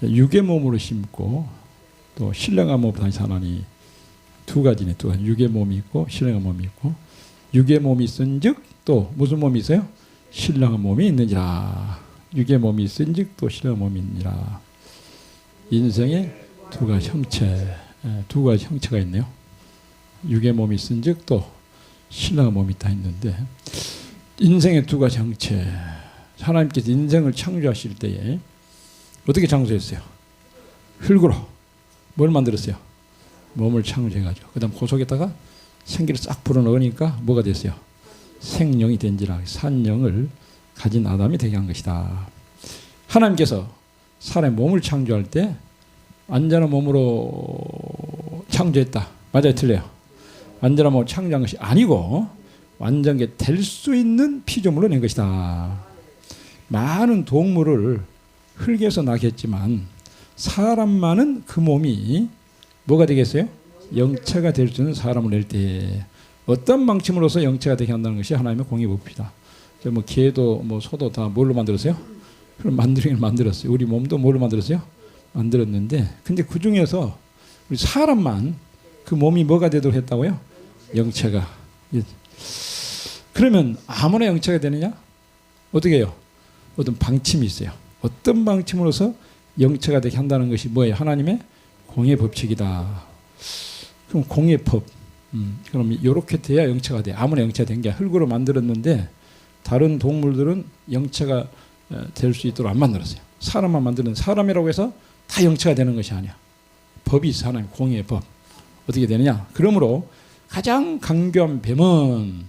육의 몸으로 심고 또 신령한 몸으로 다시 사나니 두 가지네. 두 가지. 육의 몸이 있고 신령한 몸이 있고 육의 몸이 있은즉 또 무슨 몸이 있어요? 신령한 몸이 있느니라. 육의 몸이 있은즉 또 신령한 몸이 있느니라. 인생의 두 가지 형체, 두 가지 형체가 있네요. 육의 몸이 있은즉 또 신령한 몸이 다 있는데 인생의 두 가지 형체. 하나님께서 인생을 창조하실 때에 어떻게 창조했어요? 흙으로 뭘 만들었어요? 몸을 창조해가지고 그 다음 그 속에다가 생기를 싹 불어넣으니까 뭐가 됐어요? 생령이 된지라. 산령을 가진 아담이 되게 한 것이다. 하나님께서 사람의 몸을 창조할 때 완전한 몸으로 창조했다. 맞아요? 틀려요? 완전한 몸으로 창조한 것이 아니고 완전하게 될 수 있는 피조물로 낸 것이다. 많은 동물을 흙에서 나게 했지만 사람만은 그 몸이 뭐가 되겠어요? 영체가 될 수 있는 사람을 낼 때 어떤 방침으로서 영체가 되게 한다는 것이 하나님의 공의 법이다. 뭐 개도 뭐 소도 다 뭘로 만들었어요? 그럼 만들긴 만들었어요. 우리 몸도 뭘로 만들었어요? 만들었는데 근데 그 중에서 우리 사람만 그 몸이 뭐가 되도록 했다고요? 영체가. 그러면 아무나 영체가 되느냐? 어떻게 해요? 어떤 방침이 있어요. 어떤 방침으로서 영체가 되게 한다는 것이 뭐예요? 하나님의 공의 법칙이다. 그럼 공의 법. 그럼 이렇게 돼야 영체가 돼. 아무나 영체가 된 게 흙으로 만들었는데 다른 동물들은 영체가 될 수 있도록 안 만들었어요. 사람만 만드는 사람이라고 해서 다 영체가 되는 것이 아니야. 법이 있어. 하나님 공의 법. 어떻게 되느냐? 그러므로 가장 강교한 뱀은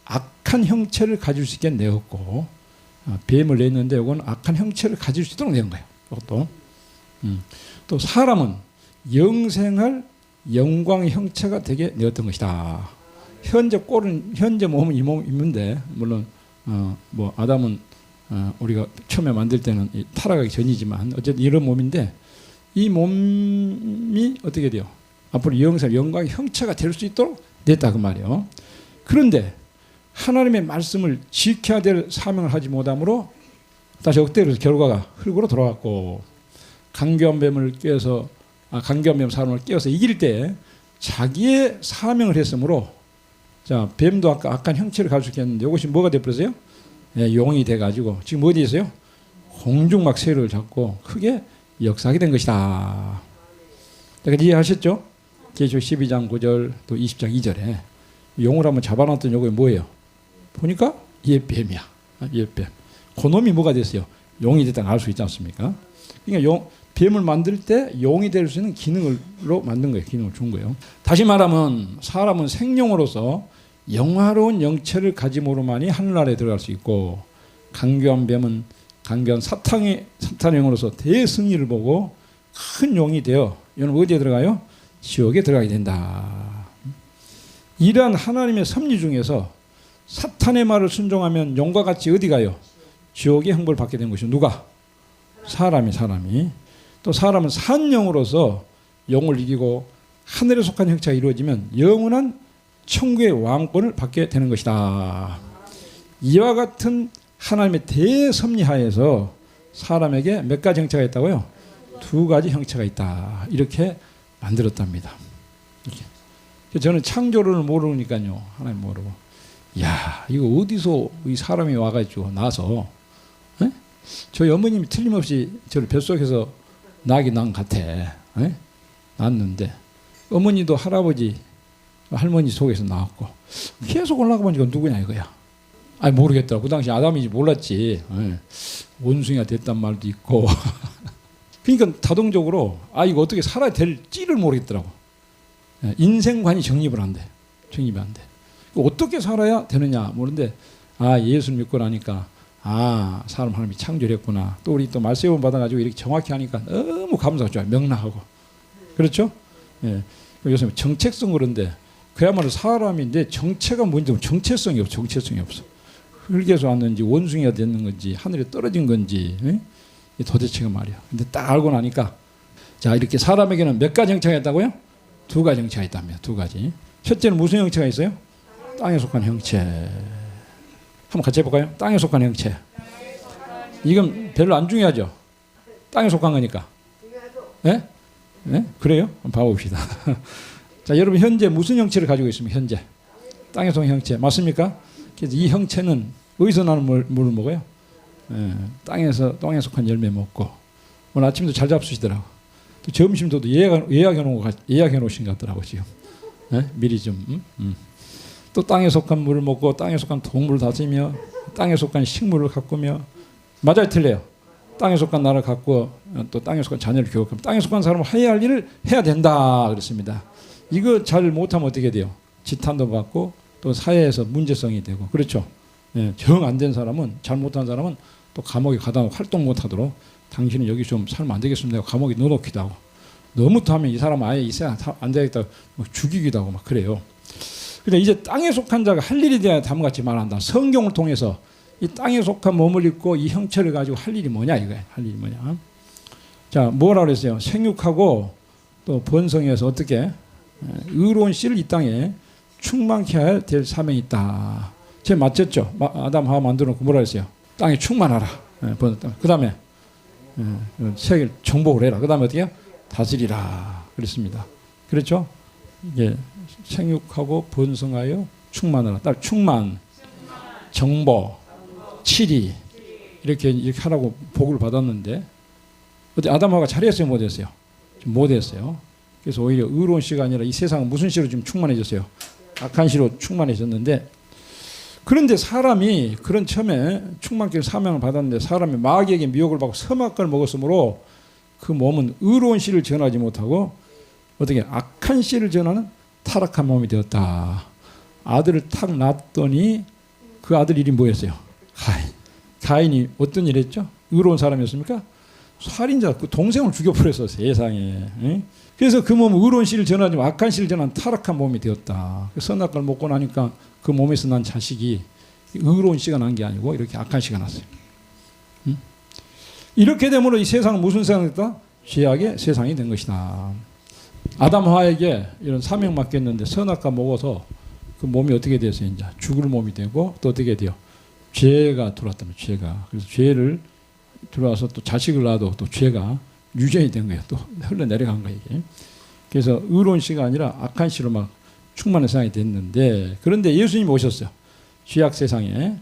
악한 형체를 가질 수 있게 내었고 뱀을 냈는데 이건 악한 형체를 가질 수 있도록 낸 거예요. 그것도. 또 사람은 영생할 영광의 형체가 되게 내었던 것이다. 현재 꼴은 현재 몸은 이 몸인데 물론 뭐 아담은 우리가 처음에 만들 때는 타락하기 전이지만 어쨌든 이런 몸인데 이 몸이 어떻게 돼요? 앞으로 영생 영광의 형체가 될 수 있도록 냈다 그 말이에요. 그런데 하나님의 말씀을 지켜야 될 사명을 하지 못함으로 다시 억대로 결과가 흙으로 돌아갔고 강교한 뱀을 깨어서 강교한 뱀 사람을 깨어서 이길 때 자기의 사명을 했으므로 자 뱀도 아까 악한 형체를 가질 수 있겠는데 이것이 뭐가 되어버렸어요? 용이 돼가지고 지금 어디 있어요? 공중막 세력을 잡고 크게 역사하게 된 것이다. 이해하셨죠? 계시록 12장 9절 또 20장 2절에 용을 한번 잡아놨던 요거 뭐예요? 보니까 얘 뱀이야. 얘 뱀. 그놈이 뭐가 됐어요? 용이 됐다는 알 수 있지 않습니까? 그러니까 뱀을 만들 때 용이 될 수 있는 기능으로 만든 거예요. 기능을 준 거예요. 다시 말하면 사람은 생명으로서 영화로운 영체를 가짐으로만이 하늘나라에 들어갈 수 있고 강교한 뱀은 강교한 사탄의 영으로서 대승리를 보고 큰 용이 되어 이는 어디에 들어가요? 지옥에 들어가게 된다. 이러한 하나님의 섭리 중에서 사탄의 말을 순종하면 용과 같이 어디 가요? 지옥의 형벌을 받게 된 것이 누가? 사람이. 또 사람은 산영으로서 영을 이기고 하늘에 속한 형체가 이루어지면 영원한 천국의 왕권을 받게 되는 것이다. 이와 같은 하나님의 대섭리하에서 사람에게 몇 가지 형체가 있다고요? 두 가지 형체가 있다. 이렇게 만들었답니다. 이렇게. 저는 창조를 모르니까요. 하나님 모르고. 야, 이거 어디서 이 사람이 와가지고 나서 에? 저희 어머님이 틀림없이 저를 뱃속에서 낳긴 난 같아. 에? 낳았는데 어머니도 할아버지 할머니 속에서 나왔고 계속 올라가 보니까 누구냐 이거야. 아니 모르겠더라고. 그 당시 아담인지 몰랐지. 에? 원숭이가 됐단 말도 있고. 그러니까 자동적으로 이거 어떻게 살아야 될지를 모르겠더라고. 인생관이 정립을 안 돼. 정립이 안 돼. 어떻게 살아야 되느냐 모르는데 예수를 믿고 나니까 사람 하나님이 창조를 했구나. 또 우리 또 말세움 받아가지고 이렇게 정확히 하니까 너무 감사가 좋아요. 명랑하고. 그렇죠? 예. 요새 정체성 그런데 그야말로 사람인데 정체가 뭔지 정체성이 없어. 정체성이 없어. 흙에서 왔는지 원숭이가 됐는 건지 하늘에 떨어진 건지 도대체가 말이야. 근데 딱 알고 나니까 자 이렇게 사람에게는 몇 가지 형체가 있다고요? 두 가지 형체가 있답니다. 두 가지. 첫째는 무슨 형체가 있어요? 땅에 속한 형체. 한번 같이 해볼까요? 땅에 속한 형체. 이건 별로 안 중요하죠. 땅에 속한 거니까. 예? 예? 그래요? 한번 봐봅시다. 자, 여러분 현재 무슨 형체를 가지고 있습니까? 현재 땅에 속한 형체 맞습니까? 그래서 이 형체는 어디서 나는 물을 먹어요? 예, 땅에 속한 열매 먹고 오늘 아침도 잘 잡수시더라고. 또 점심도 예약해 놓으신 것 같더라고 지금. 예? 미리 좀. 또 땅에 속한 물을 먹고 땅에 속한 동물을 다스리며 땅에 속한 식물을 가꾸며 맞아요 틀려요? 땅에 속한 나를 갖고 또 땅에 속한 자녀를 교육하며 땅에 속한 사람은 해야 할 일을 해야 된다 그랬습니다. 이거 잘 못하면 어떻게 돼요? 지탄도 받고 또 사회에서 문제성이 되고 그렇죠. 예, 정 안 된 사람은 잘 못한 사람은 또 감옥에 가다 활동 못하도록 당신은 여기 좀 살면 안 되겠습니다. 감옥에 넣어놓기도 하고 너무 하면 이 사람 아예 이 세상 안 되겠다 막 죽이기도 하고 막 그래요. 근데 이제 땅에 속한 자가 할 일이 돼야 다음같이 말한다. 성경을 통해서 이 땅에 속한 몸을 입고 이 형체를 가지고 할 일이 뭐냐 이거야. 할 일이 뭐냐. 자, 뭐라 그랬어요? 생육하고 또 번성해서 어떻게 의로운 씨를 이 땅에 충만케 할 될 사명이 있다. 제 맞췄죠? 아담 하와 만들어 놓고 뭐라 했어요? 땅에 충만하라. 그 다음에 세계를 정복을 해라. 그 다음에 어떻게 해요? 다스리라. 그랬습니다. 그렇죠? 이게 생육하고 번성하여 충만하라. 딱 충만, 정복, 치리 이렇게 하라고 복을 받았는데 어때 아담하가 잘했어요, 못했어요? 좀 못했어요. 그래서 오히려 의로운 씨가 아니라 이 세상은 무슨 씨로 좀 충만해졌어요? 악한 씨로 충만해졌는데 그런데 사람이 그런 처음에 충만케 사명을 받았는데 사람이 마귀에게 미혹을 받고 선악과를 먹었으므로 그 몸은 의로운 씨를 전하지 못하고 어떻게 악한 씨를 전하는 타락한 몸이 되었다. 아들을 탁 낳았더니 그 아들 이름이 뭐였어요? 가인이 어떤 일 했죠? 의로운 사람이었습니까? 살인자, 그 동생을 죽여버렸어 세상에. 그래서 그 몸은 의로운 씨를 전하지 악한 씨를 전하는 타락한 몸이 되었다. 선악과를 먹고 나니까 그 몸에서 난 자식이 의로운 씨가 난 게 아니고 이렇게 악한 씨가 났어요. 이렇게 되므로 이 세상은 무슨 세상이 됐다? 죄악의 세상이 된 것이다. 아담 하와에게 이런 사명 맡겼는데 선악과 먹어서 그 몸이 어떻게 됐어요? 이제 죽을 몸이 되고 또 어떻게 돼요? 죄가 들어왔다면 죄가. 그래서 죄를 들어와서 또 자식을 낳아도 또 죄가 유전이 된 거예요. 또 흘러내려간 거예요. 이게. 그래서 의로운 씨가 아니라 악한 씨로 막 충만한 세상이 됐는데 그런데 예수님이 오셨어요. 죄악 세상에.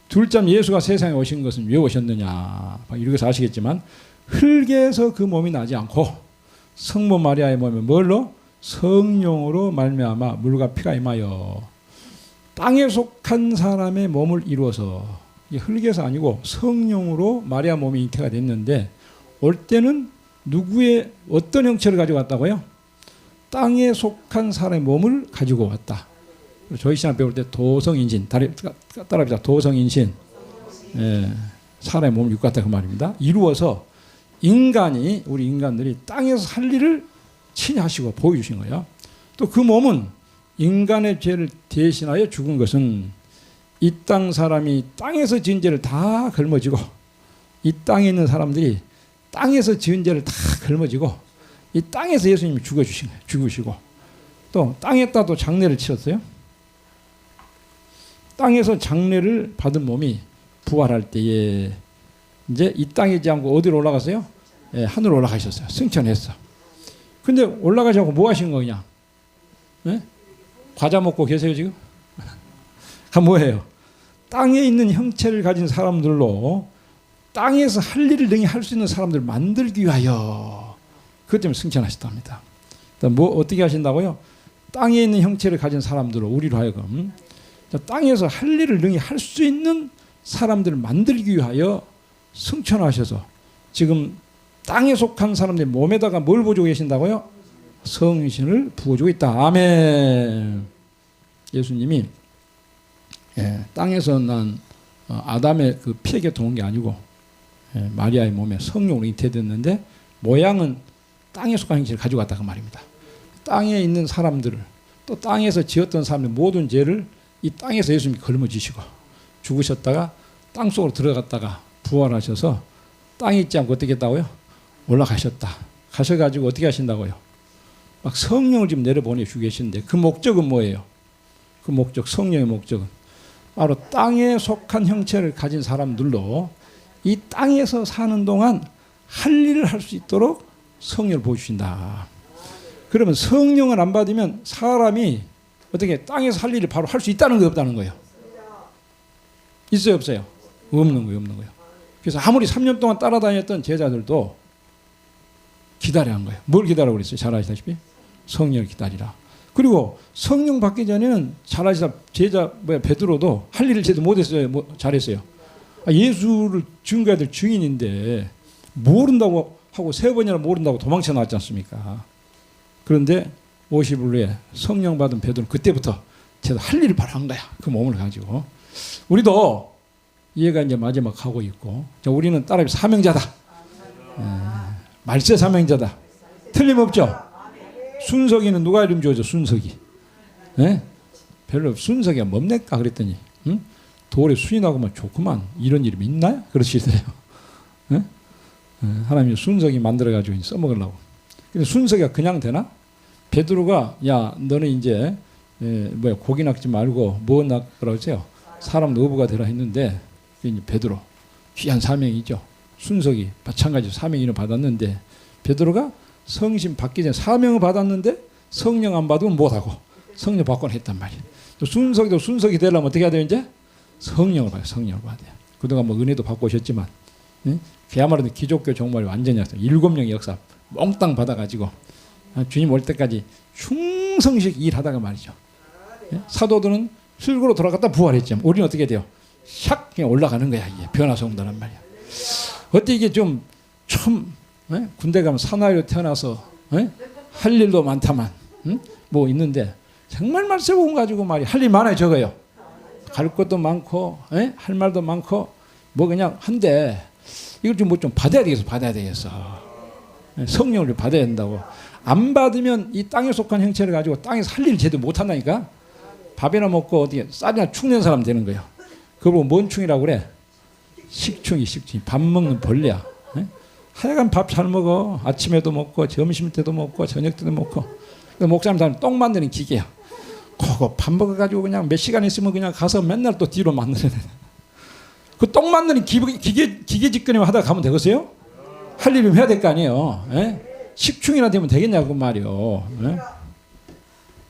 둘째 예수가 세상에 오신 것은 왜 오셨느냐. 이렇게 아시겠지만 흙에서 그 몸이 나지 않고 성모 마리아의 몸에 뭘로? 성령으로 말미암아 물과 피가 임하여 땅에 속한 사람의 몸을 이루어서 흙에서 아니고 성령으로 마리아 몸이 잉태가 됐는데 올 때는 누구의 어떤 형체를 가지고 왔다고요? 땅에 속한 사람의 몸을 가지고 왔다. 저희 신학 배울 때 도성인신 따라합시다. 도성인신 사람의 몸을 입고 왔다 그 말입니다. 이루어서 인간이 우리 인간들이 땅에서 할 일을 친히 하시고 보여주신 거예요. 또 그 몸은 인간의 죄를 대신하여 죽은 것은 이 땅 사람이 땅에서 지은 죄를 다 걸머지고 이 땅에 있는 사람들이 땅에서 지은 죄를 다 걸머지고 이 땅에서 예수님이 죽어주신 거예요. 죽으시고 또 땅에다 또 장례를 치렀어요. 땅에서 장례를 받은 몸이 부활할 때에 이제 이 땅에 있지 않고 어디로 올라갔어요? 하늘로 올라가셨어요. 승천했어. 근데 올라가셔서 뭐 하신 거냐? 과자 먹고 계세요 지금? 뭐예요? 땅에 있는 형체를 가진 사람들로 땅에서 할 일을 능히 할 수 있는 사람들을 만들기 위하여 그것 때문에 승천하셨답니다. 뭐 어떻게 하신다고요? 땅에 있는 형체를 가진 사람들로 우리로 하여금 땅에서 할 일을 능히 할 수 있는 사람들을 만들기 위하여 승천하셔서 지금 땅에 속한 사람들의 몸에다가 뭘 부어주고 계신다고요? 성신을 부어주고 있다. 아멘. 예수님이 땅에서 난 아담의 그 피에게 도는 게 아니고 마리아의 몸에 성령으로 잉태됐는데 모양은 땅에 속한 형체를 가지고 왔다 그 말입니다. 땅에 있는 사람들을 또 땅에서 지었던 사람들 모든 죄를 이 땅에서 예수님이 걸머지시고 죽으셨다가 땅속으로 들어갔다가 부활하셔서 땅에 있지 않고 어떻게 했다고요? 올라가셨다. 가셔가지고 어떻게 하신다고요? 막 성령을 지금 내려보내주고 계시는데 그 목적은 뭐예요? 그 목적, 성령의 목적은 바로 땅에 속한 형체를 가진 사람들로 이 땅에서 사는 동안 할 일을 할 수 있도록 성령을 보여주신다. 그러면 성령을 안 받으면 사람이 어떻게 땅에서 할 일을 바로 할 수 있다는 거 없다는 거예요. 있어요 없어요? 없는 거예요. 그래서 아무리 3년 동안 따라다녔던 제자들도 기다려야 한 거예요. 뭘 기다리라고 그랬어요? 잘 아시다시피 성령을 기다리라. 그리고 성령 받기 전에는 잘 아시다 제자 베드로도 할 일을 제대로 못했어요. 잘했어요. 예수를 증거해야 될 증인인데 모른다고 하고 3번이나 모른다고 도망쳐 나왔지 않습니까? 그런데 50일 후에 성령 받은 베드로는 그때부터 제가 할 일을 바로 한 거야. 그 몸을 가지고. 우리도 이해가 이제 마지막 하고 있고, 우리는 따라서 사명자다. 말세 사명자다. 틀림없죠? 순석이는 누가 이름 지어줘? 순석이. 네? 별로 순석이가 뭡니까? 그랬더니 돌에 수인하고만 좋구만. 이런 이름이 있나요? 그러시더래요. 네? 하나님이 순석이 만들어가지고 써먹으려고. 근데 순석이가 그냥 되나? 베드로가 야 너는 이제 고기 낚지 말고 뭐 낚으라고 했어요? 사람 노부가 되라 했는데 이제 베드로 귀한 사명이죠. 순석이 마찬가지로 사명을 받았는데 베드로가 성신 받기 전에 사명을 받았는데 성령 안 받으면 못하고 성령 받고는 했단 말이에요. 순석이도 순석이 되려면 어떻게 해야 돼요? 이제 성령을 받아요. 성령을 받아요. 그동안 뭐 은혜도 받고 오셨지만 그야말로 기독교 정말 완전히 7명의 역사 몽땅 받아가지고 주님 올 때까지 충성식 일하다가 말이죠. 사도들은 흙으로 돌아갔다 부활했죠. 우리는 어떻게 돼요? 샥 그냥 올라가는 거야. 이게 변화서 온다는 말이야. 어때 이게 좀 군대 가면 사나이로 태어나서 할 일도 많다만 뭐 있는데 정말 말세고 가지고 말이 할 일 많아요. 적어요. 갈 것도 많고 할 말도 많고 뭐 그냥 한데 이걸 좀 뭐 좀 받아야 되겠어. 성령을 받아야 된다고. 안 받으면 이 땅에 속한 형체를 가지고 땅에서 할 일을 제대로 못 한다니까. 밥이나 먹고 어떻게 쌀이나 축낸 사람 되는 거예요. 그걸 보고 뭔 충이라고 그래? 식충이. 밥 먹는 벌레야. 하여간 밥 잘 먹어. 아침에도 먹고 점심 때도 먹고 저녁 때도 먹고. 목사님 사람 똥 만드는 기계야. 그거 밥 먹어가지고 그냥 몇 시간 있으면 그냥 가서 맨날 또 뒤로 만드는 그 똥 만드는 기계 짓거리만 하다가 가면 되겠어요? 할 일은 해야 될 거 아니에요. 식충이나 되면 되겠냐고 말이요.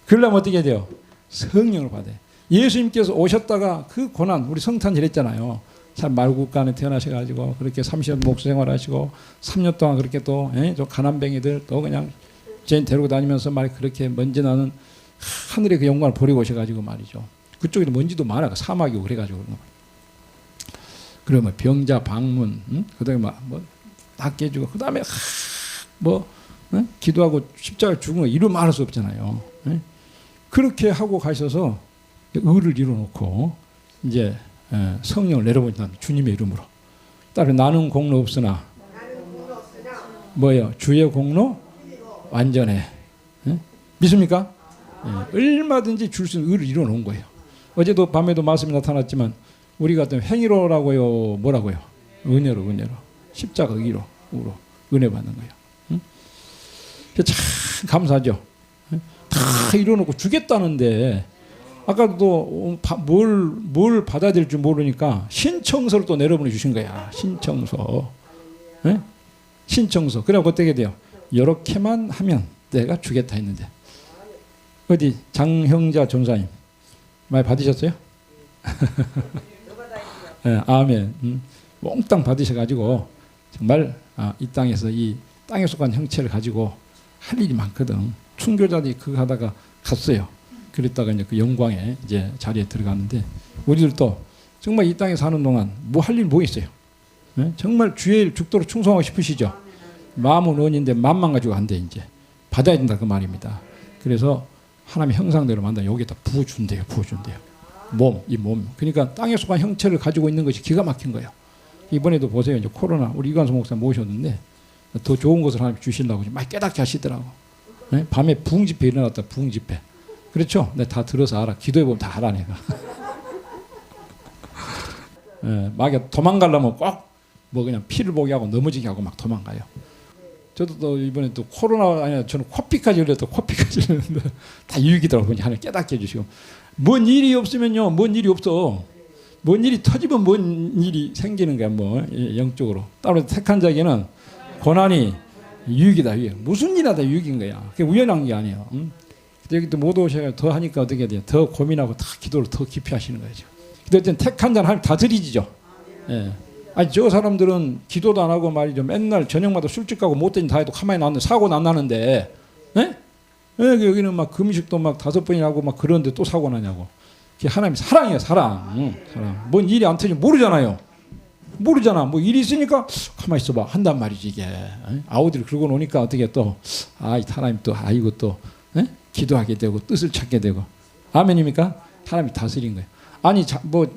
그러려면 어떻게 해야 돼요? 성령을 받아요. 예수님께서 오셨다가 그 고난, 우리 성탄절 했잖아요. 참 말국간에 태어나셔가지고 그렇게 30년 목수 생활하시고 3년 동안 그렇게 또 저 가난뱅이들 또 그냥 죄인 데리고 다니면서 말 그렇게 먼지 나는 하늘의 그 영광을 버리고 오셔가지고 말이죠. 그쪽에도 먼지도 많아. 사막이고 그래가지고. 그러면 병자 방문, 그다음에 다 깨주고 그다음에 기도하고 십자가 죽은 거 이루 말할 수 없잖아요. 그렇게 하고 가셔서 의를 이루어놓고 이제 성령을 내려보신다. 주님의 이름으로. 따로 나는 공로 없으나 뭐예요? 주의 공로 완전해. 믿습니까? 얼마든지 줄 수 있는 의를 이루어놓은 거예요. 어제도 밤에도 말씀이 나타났지만 우리가 어떤 행위로라고요? 뭐라고요? 은혜로. 십자가 의로 은혜 받는 거예요. 참 감사하죠. 다 이뤄놓고 주겠다는데 아까도 뭘 받아야 될지 모르니까 신청서를 또 내려보내 주신 거야. 신청서. 신청서. 그래갖고 어떻게 돼요? 이렇게만 하면 내가 주겠다 했는데 어디 장형자 전사님 많이 받으셨어요? 네, 아멘. 몽땅 받으셔가지고 정말 이 땅에서 이 땅에 속한 형체를 가지고 할 일이 많거든. 순교자들이 그거 하다가 갔어요. 그랬다가 이제 그 영광의 이제 자리에 들어가는데 우리들도 정말 이 땅에 사는 동안 뭐 할 일 뭐 있어요? 네? 정말 주의 일 죽도록 충성하고 싶으시죠? 마음은 원인데 마음만 가지고 안 돼. 이제 받아야 된다 그 말입니다. 그래서 하나님의 형상대로 만나 여기다 부어준대요. 이 몸. 그러니까 땅에 속한 형체를 가지고 있는 것이 기가 막힌 거예요. 이번에도 보세요. 이제 코로나 우리 이관수 목사 모셨는데 더 좋은 것을 하나님 주시려고 많이 깨닫게 하시더라고. 네? 밤에 부흥집회 일어났다. 부흥집회. 그렇죠? 내가 다 들어서 알아. 기도해보면 다 알아 내가. 막 도망가려면 꼭 뭐 그냥 피를 보게 하고 넘어지게 하고 막 도망가요. 저도 또 이번에 또 코로나 아니라 저는 코피까지 걸렸는데 다 유익이더라고요. 하나님 깨닫게 해주시고. 뭔 일이 없으면요. 뭔 일이 없어. 뭔 일이 터지면 뭔 일이 생기는 거야. 뭐 영적으로. 따로 택한 자에게는 고난이 유익이다, 유익. 무슨 일이나 다 유익인 거야. 그게 우연한 게 아니에요. 여기 또 못 오셔야 더 하니까 어떻게 돼요? 더 고민하고 더 기도를 더 깊이 하시는 거죠. 근데 택한 자는 하나님 다 드리지죠. 예. 아니 저 사람들은 기도도 안 하고 말이죠. 맨날 저녁마다 술집 가고 못된 다 해도 가만히 놨는데 사고는 안 나는데, 예? 여기는 막 금식도 막 5번이나 하고 막 그런데 또 사고 나냐고. 그게 하나님 사랑이에요, 사랑. 사랑. 뭔 일이 안 터지면 모르잖아요. 모르잖아. 뭐 일이 있으니까 가만히 있어봐 한단 말이지 이게. 아우디를 긁어 놓으니까 어떻게 또 하나님 또 이거 또 기도하게 되고 뜻을 찾게 되고. 아멘입니까? 하나님이 다스린 거예요. 아니 뭐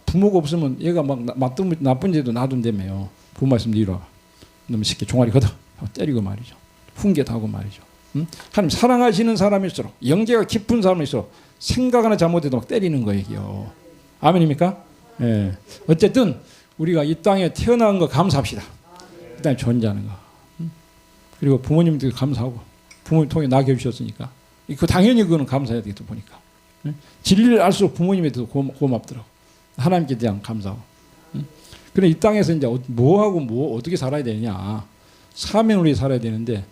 부모가 없으면 얘가 막 나쁜 데도 놔둔다며요. 부모 말씀 이뤄. 너무 쉽게 종아리 걷어 때리고 말이죠. 훈계하고 말이죠. 하나님 사랑하시는 사람일수록 영계가 깊은 사람일수록 생각 하나 잘못해도 막 때리는 거예요. 아멘입니까? 예. 어쨌든 우리가 이 땅에 태어난 거 감사합시다. 이 땅에 존재하는 거. 그리고 부모님들 감사하고 부모님 통해 나게 해주셨으니까 그 당연히 그거는 감사해야 되겠다 보니까. 진리를 알수록 부모님에 대해서 고맙더라고. 하나님께 대한 감사하고. 그래 이 땅에서 이제 뭐하고 어떻게 살아야 되냐. 사명을 위해 살아야 되는데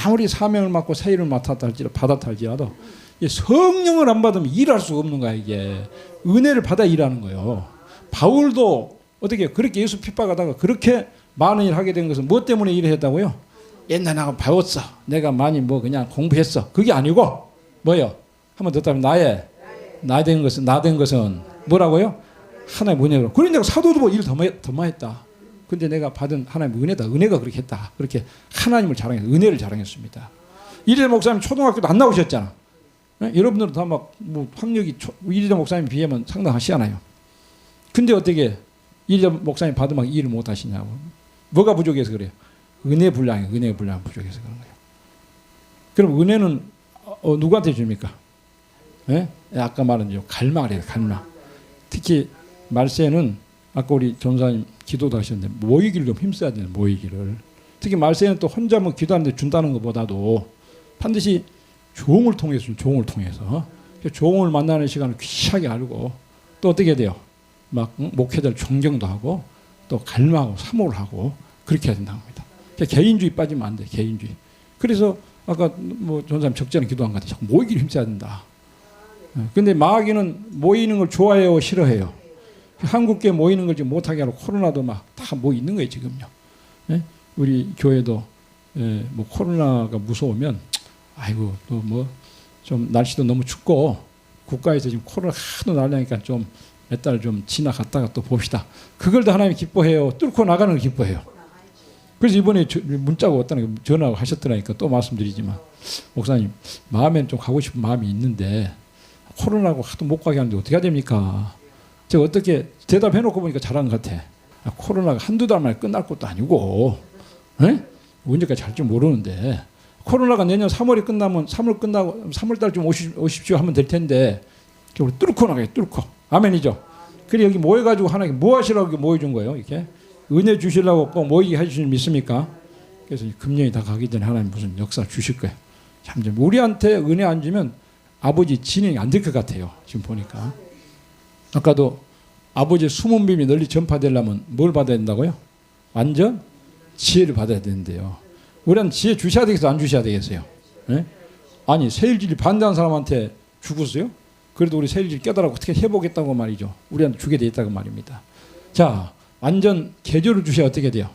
아무리 사명을 맡고 세일을 받았다 할지라도 성령을 안 받으면 일할 수가 없는 거야 이게. 은혜를 받아 일하는 거예요. 바울도 어떻게 그렇게 예수 핍박하다가 그렇게 많은 일을 하게 된 것은 뭐 때문에 일을 했다고요? 옛날에 내가 배웠어. 내가 많이 뭐 그냥 공부했어. 그게 아니고 뭐요? 한번 더 따면 나 된 것은 뭐라고요? 하나님의 은혜로. 그러니 내가 사도도 뭐 일을 더 많이 했다. 근데 내가 받은 하나님의 은혜다. 은혜가 그렇게 했다. 그렇게 하나님을 자랑했어요. 은혜를 자랑했습니다. 이리대 목사님 초등학교도 안 나오셨잖아. 여러분들은 다 막 뭐 학력이 이리대 목사님 비하면 상당하시잖아요. 근데 어떻게 이리대 목사님 받으면 일을 못 하시냐고. 뭐가 부족해서 그래요? 은혜 분량이 부족해서 그런 거예요. 그럼 은혜는 누구한테 줍니까? 예? 아까 말한 갈망을 해요. 갈망. 특히 말세는 아까 우리 전사님 기도도 하셨는데 모이기를 좀 힘써야 돼요. 모이기를. 특히 말세는 또 혼자 뭐 기도하는데 준다는 것보다도 반드시 종을 통해서 종을 만나는 시간을 귀하게 알고 또 어떻게 돼요? 막 목회자를 존경도 하고 또 갈망하고 사모를 하고 그렇게 해야 된다고 합니다. 개인주의 빠지면 안 돼. 개인주의. 그래서 아까 뭐 전사님 적절한 기도한 것 같아요. 자꾸 모이기를 힘써야 된다. 근데 마귀는 모이는 걸 좋아해요, 싫어해요? 한국계 모이는 걸 지금 못하게 하고 코로나도 막 다 모이는 거예요 지금요. 우리 교회도 뭐 코로나가 무서우면 아이고 또 뭐 좀 날씨도 너무 춥고 국가에서 지금 코로나 하도 날라니까 좀 몇 달 좀 지나갔다가 또 봅시다. 그걸 더 하나님이 기뻐해요. 뚫고 나가는 걸 기뻐해요. 그래서 이번에 문자가 왔다는 거 전화하고 하셨더라니까 또 말씀드리지만 목사님 마음엔 좀 가고 싶은 마음이 있는데 코로나고 하도 못 가게 하는데 어떻게 해야 됩니까? 제가 어떻게 대답해놓고 보니까 잘한 것 같아. 코로나가 한두 달 만에 끝날 것도 아니고 언제까지 할지 모르는데 코로나가 내년 3월이 끝나면 3월 끝나고 3월 달쯤 오십시오 하면 될 텐데 우리 뚫고 나가요. 뚫고. 아멘이죠. 그래 여기 모여가지고 하나님 뭐 하시라고 모여준 거예요. 이렇게 은혜 주시려고 꼭 모이게 해주시는 믿습니까? 그래서 금년이 다 가기 전에 하나님 무슨 역사 주실 거예요. 참 우리한테 은혜 안 주면 아버지 진행이 안 될 것 같아요. 지금 보니까. 아까도 아버지의 숨은 비밀이 널리 전파되려면 뭘 받아야 된다고요? 완전 지혜를 받아야 되는데요. 우리는 지혜 주셔야 되겠어요? 안 주셔야 되겠어요? 네? 아니 세일질이 반대하는 사람한테 죽었어요? 그래도 우리 세일질 깨달아고 어떻게 해보겠다고 말이죠. 우리한테 주게 돼 있다고 말입니다. 자, 완전 계조를 주셔야 어떻게 돼요?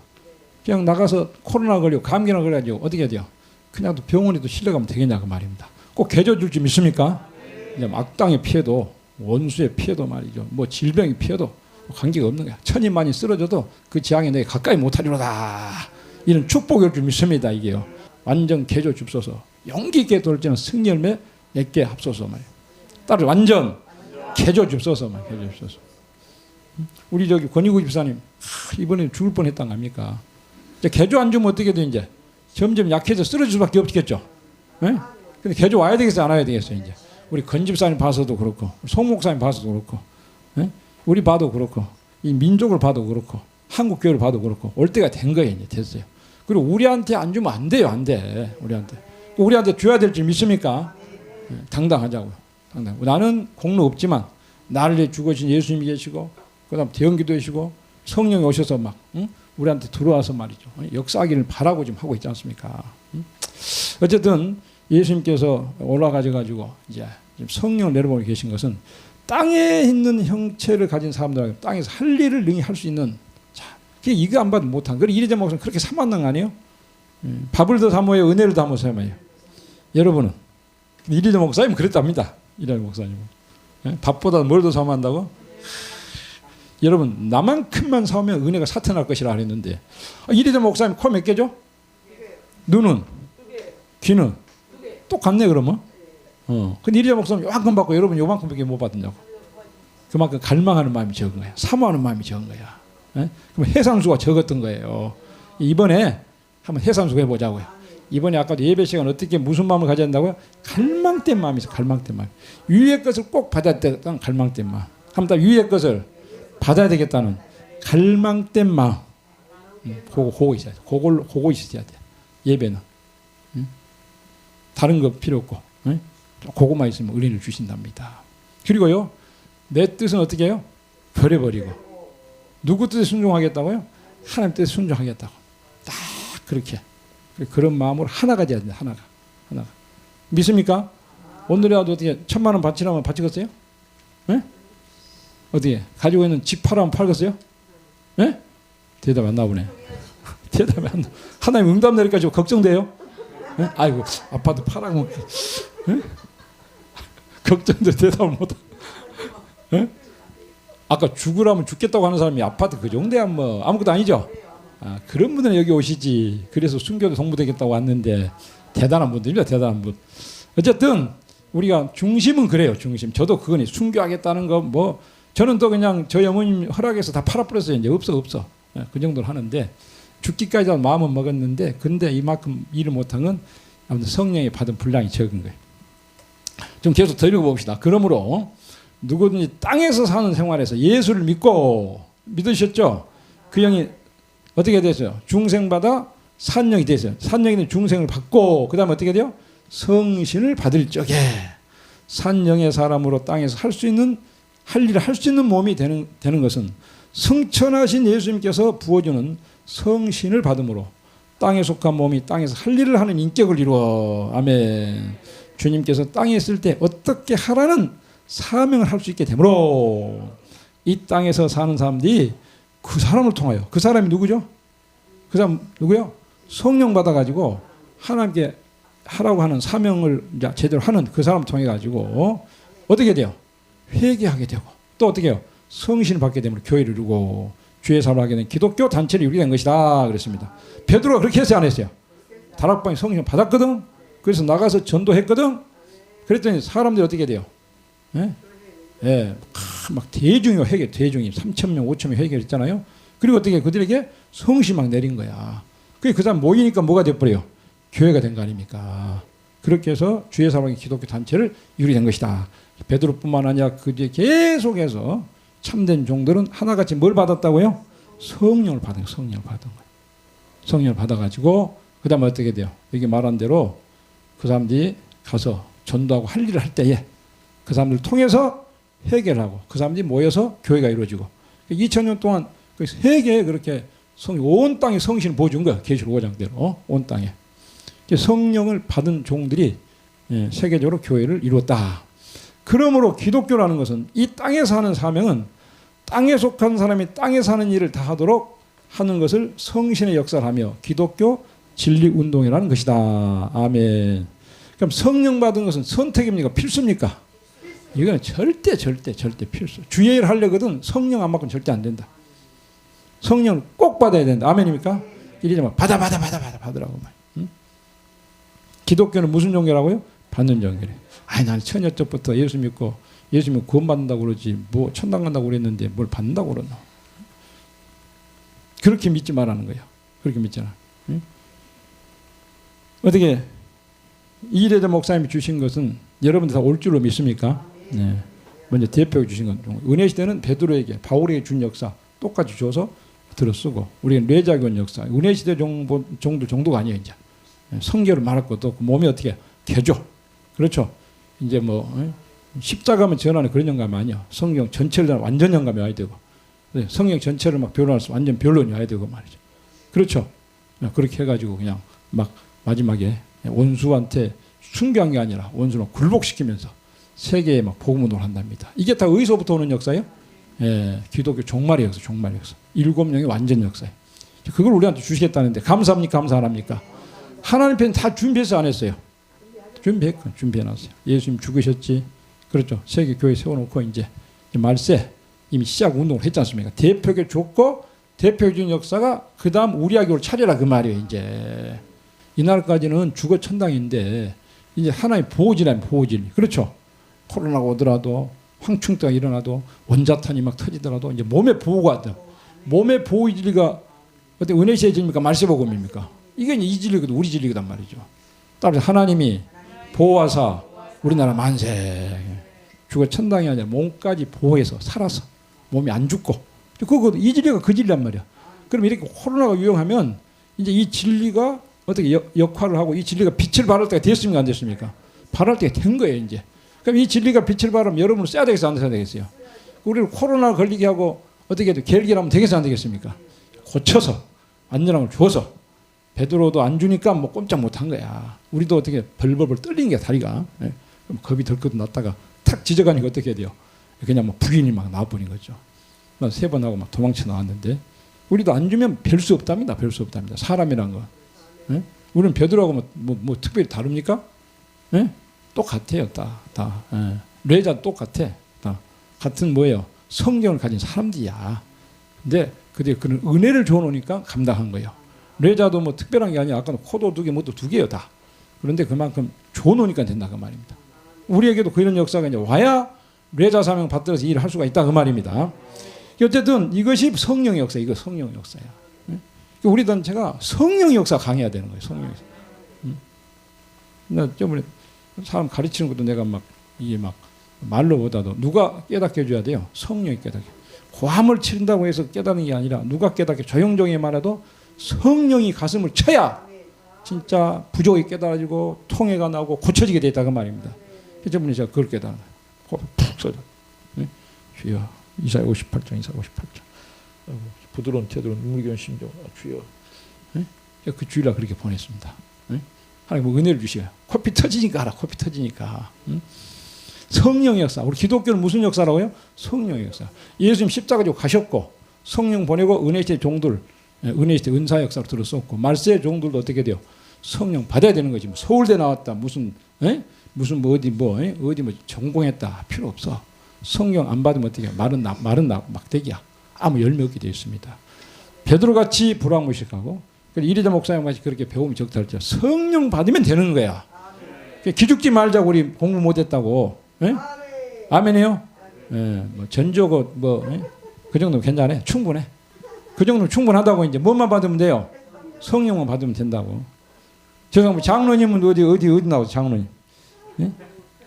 그냥 나가서 코로나 걸리고 감기나 걸려가지고 어떻게 돼요? 그냥 또 병원에도 실려가면 되겠냐고 말입니다. 꼭 계조 줄 줄 믿습니까? 악당의 피해도 원수의 피해도 말이죠. 뭐 질병의 피해도 관계가 없는 거야. 천인만이 쓰러져도 그 재앙에 내가 가까이 못하리로다. 이런 축복을 줄 믿습니다. 이게요. 완전 계조 줍소서. 용기 있게 돌지는 승리열매 맺게 합소서 말이에요. 따로 완전 계조 줍소서 말이에요. 계조 줍소서. 우리 저기 권희구 집사님 이번에 죽을 뻔했단 겁니까? 이제 계조 안 주면 어떻게 돼 이제? 점점 약해져 쓰러질 수밖에 없겠죠. 네? 근데 계조 와야 되겠어요, 안 와야 되겠어요 이제? 우리 권 집사님 봐서도 그렇고, 송 목사님 봐서도 그렇고, 네? 우리 봐도 그렇고, 이 민족을 봐도 그렇고, 한국 교회를 봐도 그렇고, 올 때가 된 거예요 이제 됐어요. 그리고 우리한테 안 주면 안 돼요, 안 돼. 우리한테 줘야 될 줄 믿습니까? 네, 당당하자고요. 당당. 나는 공로 없지만 나를 위해 죽으신 예수님이 계시고, 그다음 대형기도 계시고, 성령이 오셔서 막 우리한테 들어와서 말이죠. 역사하기를 바라고 지금 하고 있지 않습니까? 어쨌든 예수님께서 올라가셔가지고 이제 성령을 내려보고 계신 것은 땅에 있는 형체를 가진 사람들에게 땅에서 할 일을 능히 할 수 있는, 자, 이거 안 받으면 못한. 그래 이래저 목사님 그렇게 삼았는 거 아니에요? 밥을 더 사모해요, 은혜를 담아 사모해요. 여러분은 이래저 목사님 그랬답니다. 이래저 목사님 밥보다 뭘 더 사모한다고? 여러분 나만큼만 사오면 은혜가 사탄할 것이라 그랬는데 이래저 목사님 코 몇 개죠? 눈은? 귀는? 똑같네 그러면? 근데 이래저 목사님 요만큼 받고 여러분 요만큼밖에 못 받는다고. 그만큼 갈망하는 마음이 적은 거야. 사모하는 마음이 적은 거야. 그럼 해상수가 적었던 거예요. 이번에 한번 해상수 해보자고요. 이번에 아까도 예배 시간 어떻게 무슨 마음을 가져야 된다고요? 갈망된 마음이 있어. 갈망된 마음. 위의 것을 꼭 받아야 되겠다는 갈망된 마음. 한번 위의 것을 받아야 되겠다는 갈망된 마음. 그거 있어야 돼. 그거 있어야 돼. 예배는. 다른 거 필요 없고. 그거만 있으면 은혜를 주신답니다. 그리고요. 내 뜻은 어떻게 해요? 버려버리고. 누구 뜻에 순종하겠다고요? 하나님 뜻에 순종하겠다고. 딱 그렇게. 그런 마음으로 하나가 돼야 된다. 하나가. 믿습니까? 오늘이라도 어떻게 1,000만 원 바치라면 바치겠어요? 네? 어떻게 가지고 있는 집 팔아면 팔겠어요? 네? 대답 안 나오네. 대답이 안 나. 하나님 응답 내릴까 지금 걱정돼요? 네? 아이고 아파트 팔아면 네? 걱정돼 대답을 못하. 네? 아까 죽으라면 죽겠다고 하는 사람이 아파트 그 정도야 뭐 아무것도 아니죠. 그런 분들은 여기 오시지. 그래서 순교도 동부되겠다고 왔는데 대단한 분들입니다. 대단한 분. 어쨌든 우리가 중심은 그래요. 중심. 저도 그거니 순교하겠다는 거 뭐 저는 또 그냥 저희 어머님 허락해서 다 팔아버렸어요. 이제 없어. 그 정도로 하는데 죽기까지 마음은 먹었는데 근데 이만큼 일을 못한 건 아무튼 성령이 받은 분량이 적은 거예요. 좀 계속 더 읽어봅시다. 그러므로 누구든지 땅에서 사는 생활에서 예수를 믿으셨죠? 그 영이 어떻게 됐어요? 중생받아 산영이 됐어요. 산영이는 중생을 받고 그 다음에 어떻게 돼요? 성신을 받을 적에 산영의 사람으로 땅에서 할 일을 할 수 있는 몸이 되는 것은 승천하신 예수님께서 부어주는 성신을 받음으로 땅에 속한 몸이 땅에서 할 일을 하는 인격을 이루어. 아멘. 주님께서 땅에 있을 때 어떻게 하라는 사명을 할 수 있게 되므로 이 땅에서 사는 사람들이 그 사람을 통하여, 그 사람이 누구죠? 그 사람 누구요? 성령 받아가지고 하나님께 하라고 하는 사명을 이제 제대로 하는 그 사람을 통해 가지고 어떻게 돼요? 회개하게 되고 또 어떻게 해요? 성신을 받게 되면 교회를 이루고 주의 사업을 하게 된 기독교 단체를 이루게 된 것이다 그랬습니다. 베드로가 그렇게 했어요? 안 했어요? 다락방에 성신을 받았거든. 그래서 나가서 전도했거든. 그랬더니 사람들이 어떻게 돼요? 막 대중이 회개, 대중이 3,000명, 5,000명 회개했잖아요. 그리고 어떻게 그들에게 성신 막 내린 거야. 그 사람 모이니까 뭐가 돼버려요? 교회가 된 거 아닙니까? 그렇게 해서 주의 사랑의 기독교 단체를 이루게 된 것이다. 베드로뿐만 아니라 그 뒤에 계속해서 참된 종들은 하나같이 뭘 받았다고요? 성령을 받은 거예요. 성령을 받은 거예요. 성령을 받아가지고 그 다음에 어떻게 돼요? 여기 말한 대로 그 사람들이 가서 전도하고 할 일을 할 때에 그 사람들을 통해서 회개를 하고 그 사람들이 모여서 교회가 이루어지고 2000년 동안 세계에 그렇게 온 땅에 성신을 보여준 거야. 계시록 5장대로 온 땅에 성령을 받은 종들이 세계적으로 교회를 이루었다. 그러므로 기독교라는 것은 이 땅에 사는 사명은 땅에 속한 사람이 땅에 사는 일을 다 하도록 하는 것을 성신의 역사를 하며 기독교 진리운동이라는 것이다. 아멘. 그럼 성령 받은 것은 선택입니까? 필수입니까? 이거는 절대 필수. 주의 일을 하려거든 성령 안 받고는 절대 안 된다. 성령을 꼭 받아야 된다. 아멘입니까? 이러지 받으라고 말. 응? 기독교는 무슨 종교라고요? 받는 종교래. 난 처녀 때부터 예수 믿고 구원받는다고 그러지 뭐 천당 간다고 그랬는데 뭘 받는다고 그러나. 그렇게 믿지 말라는 거예요. 그렇게 믿잖아. 응? 어떻게 이래저 목사님이 주신 것은 여러분들 다 올 줄로 믿습니까? 네. 먼저 대표해 주신 건 은혜 시대는 베드로에게 바울에게 준 역사 똑같이 줘서 들어쓰고 우리는 뇌자교원 역사 은혜 시대 정도가 아니에요. 이제 성결을 말할 것도 없고 몸이 어떻게 개조 그렇죠. 이제 뭐 십자가면 전하는 그런 영감이 아니야. 성경 전체를 완전 영감이 와야 되고 성경 전체를 막 변호할 수 완전 변론이 와야 되고 말이죠. 그렇죠. 그렇게 해가지고 그냥 막 마지막에 원수한테 순교한 게 아니라 원수를 굴복시키면서 세계에 막 복음운동을 한답니다. 이게 다 어디서부터 오는 역사예요? 예, 기독교 종말의 역사, 종말의 역사. 7명의 완전 역사예요. 그걸 우리한테 주시겠다는데 감사합니까? 감사 안 합니까? 하나님 편은 다 준비해서 안 했어요. 준비해놨어요. 예수님 죽으셨지. 그렇죠. 세계 교회 세워놓고 이제 말세 이미 시작 운동을 했지 않습니까? 대표교 줬고 대표적인 역사가 그 다음 우리아교를 차려라 그 말이에요. 이제 이날까지는 죽어 천당인데 이제 하나의 보호질이에요. 보호질. 그렇죠. 코로나가 오더라도 황충병이 일어나도 원자탄이 막 터지더라도 이제 몸의 보호가 돼. 몸의 보호 진리가 어때 은혜시의 진리입니까? 말세복음입니까? 이게 이 진리거든. 우리 진리거단 말이죠. 따라서 하나님이 보호하사 우리나라 만세 죽어 천당이 아니라 몸까지 보호해서 살아서 몸이 안 죽고 그거 이 진리가 그 진리란 말이야. 그럼 이렇게 코로나가 유행하면 이제 이 진리가 어떻게 역할을 하고 이 진리가 빛을 발할 때가 됐습니까? 안 됐습니까? 발할 때가 된 거예요. 이제. 그럼 이 진리가 빛을 발하면 여러분은 써야 되겠어요? 안 써야 되겠어요? 우리를 코로나 걸리게 하고 어떻게 해도 결기하면 되겠어요? 안 되겠습니까? 고쳐서 안전함을 줘서 베드로도 안 주니까 뭐 꼼짝 못한 거야. 우리도 어떻게 벌벌벌 떨리는 게 다리가. 예. 그럼 겁이 덜컥 났다가 탁 지져가니까 어떻게 해야 돼요? 그냥 뭐 부인이 막 나와버린 거죠. 3번 하고 막 도망쳐 나왔는데 우리도 안 주면 별 수 없답니다. 별 수 없답니다. 사람이란 거. 예? 우리는 베드로하고 뭐 특별히 다릅니까? 예? 똑같아요. 다. 예. 뇌자 똑같아. 다. 같은 뭐예요? 성경을 가진 사람들이야. 근데 그런 은혜를 줘놓으니까 감당한 거예요. 뇌자도 뭐 특별한 게 아니야. 아까는 코도 2개, 뭐도 2개요 다. 그런데 그만큼 줘놓으니까 된다 그 말입니다. 우리에게도 그런 역사가 이제 와야 뇌자 사명 받들어서 일을 할 수가 있다 그 말입니다. 어쨌든 이것이 성령의 역사, 이거 성령의 역사야. 우리 단체가 성령의 역사 강해야 되는 거예요. 성령의 역사. 나 저번에 사람 가르치는 것도 내가 이게 말로보다도 누가 깨닫게 해줘야 돼요. 성령이 깨닫게. 고함을 치른다고 해서 깨닫는 게 아니라 누가 깨닫게 조용조용히 말해도 성령이 가슴을 쳐야 진짜 부족이 깨달아지고 통해가 나오고 고쳐지게 되었다 그 말입니다. 저번에 제가 그걸 깨달은 거예요. 푹 쏘자. 주여. 이사야 58장, 이사야 58장. 부드러운 태도로 눈물겨운 심정. 주여. 그 주일날 그렇게 보냈습니다. 하나님 뭐 은혜를 주시어요. 코피 터지니까 하라. 코피 터지니까. 성령의 역사. 우리 기독교는 무슨 역사라고요? 성령의 역사. 예수님 십자가 지고 가셨고 성령 보내고 은혜시대 종들 은혜시대 은사 역사로 들었었고 말세의 종들도 어떻게 돼요? 성령 받아야 되는 거지. 서울대 나왔다. 무슨 어디 전공했다. 필요 없어. 성령 안 받으면 어떻게 해? 말은 막대기야. 아무 열매 없게 되어 있습니다. 베드로같이 불황무식하고 이리자 목사님 같이 그렇게 배움이 적다 할지 성령 받으면 되는 거야. 기죽지 말자고 우리 공부 못했다고. 아멘이요? 뭐 전조고 그 정도면 괜찮아. 충분해. 그 정도면 충분하다고. 이제 뭐만 받으면 돼요? 성령만 받으면 된다고. 제가 뭐 장로님은 어디 나오죠? 장로님.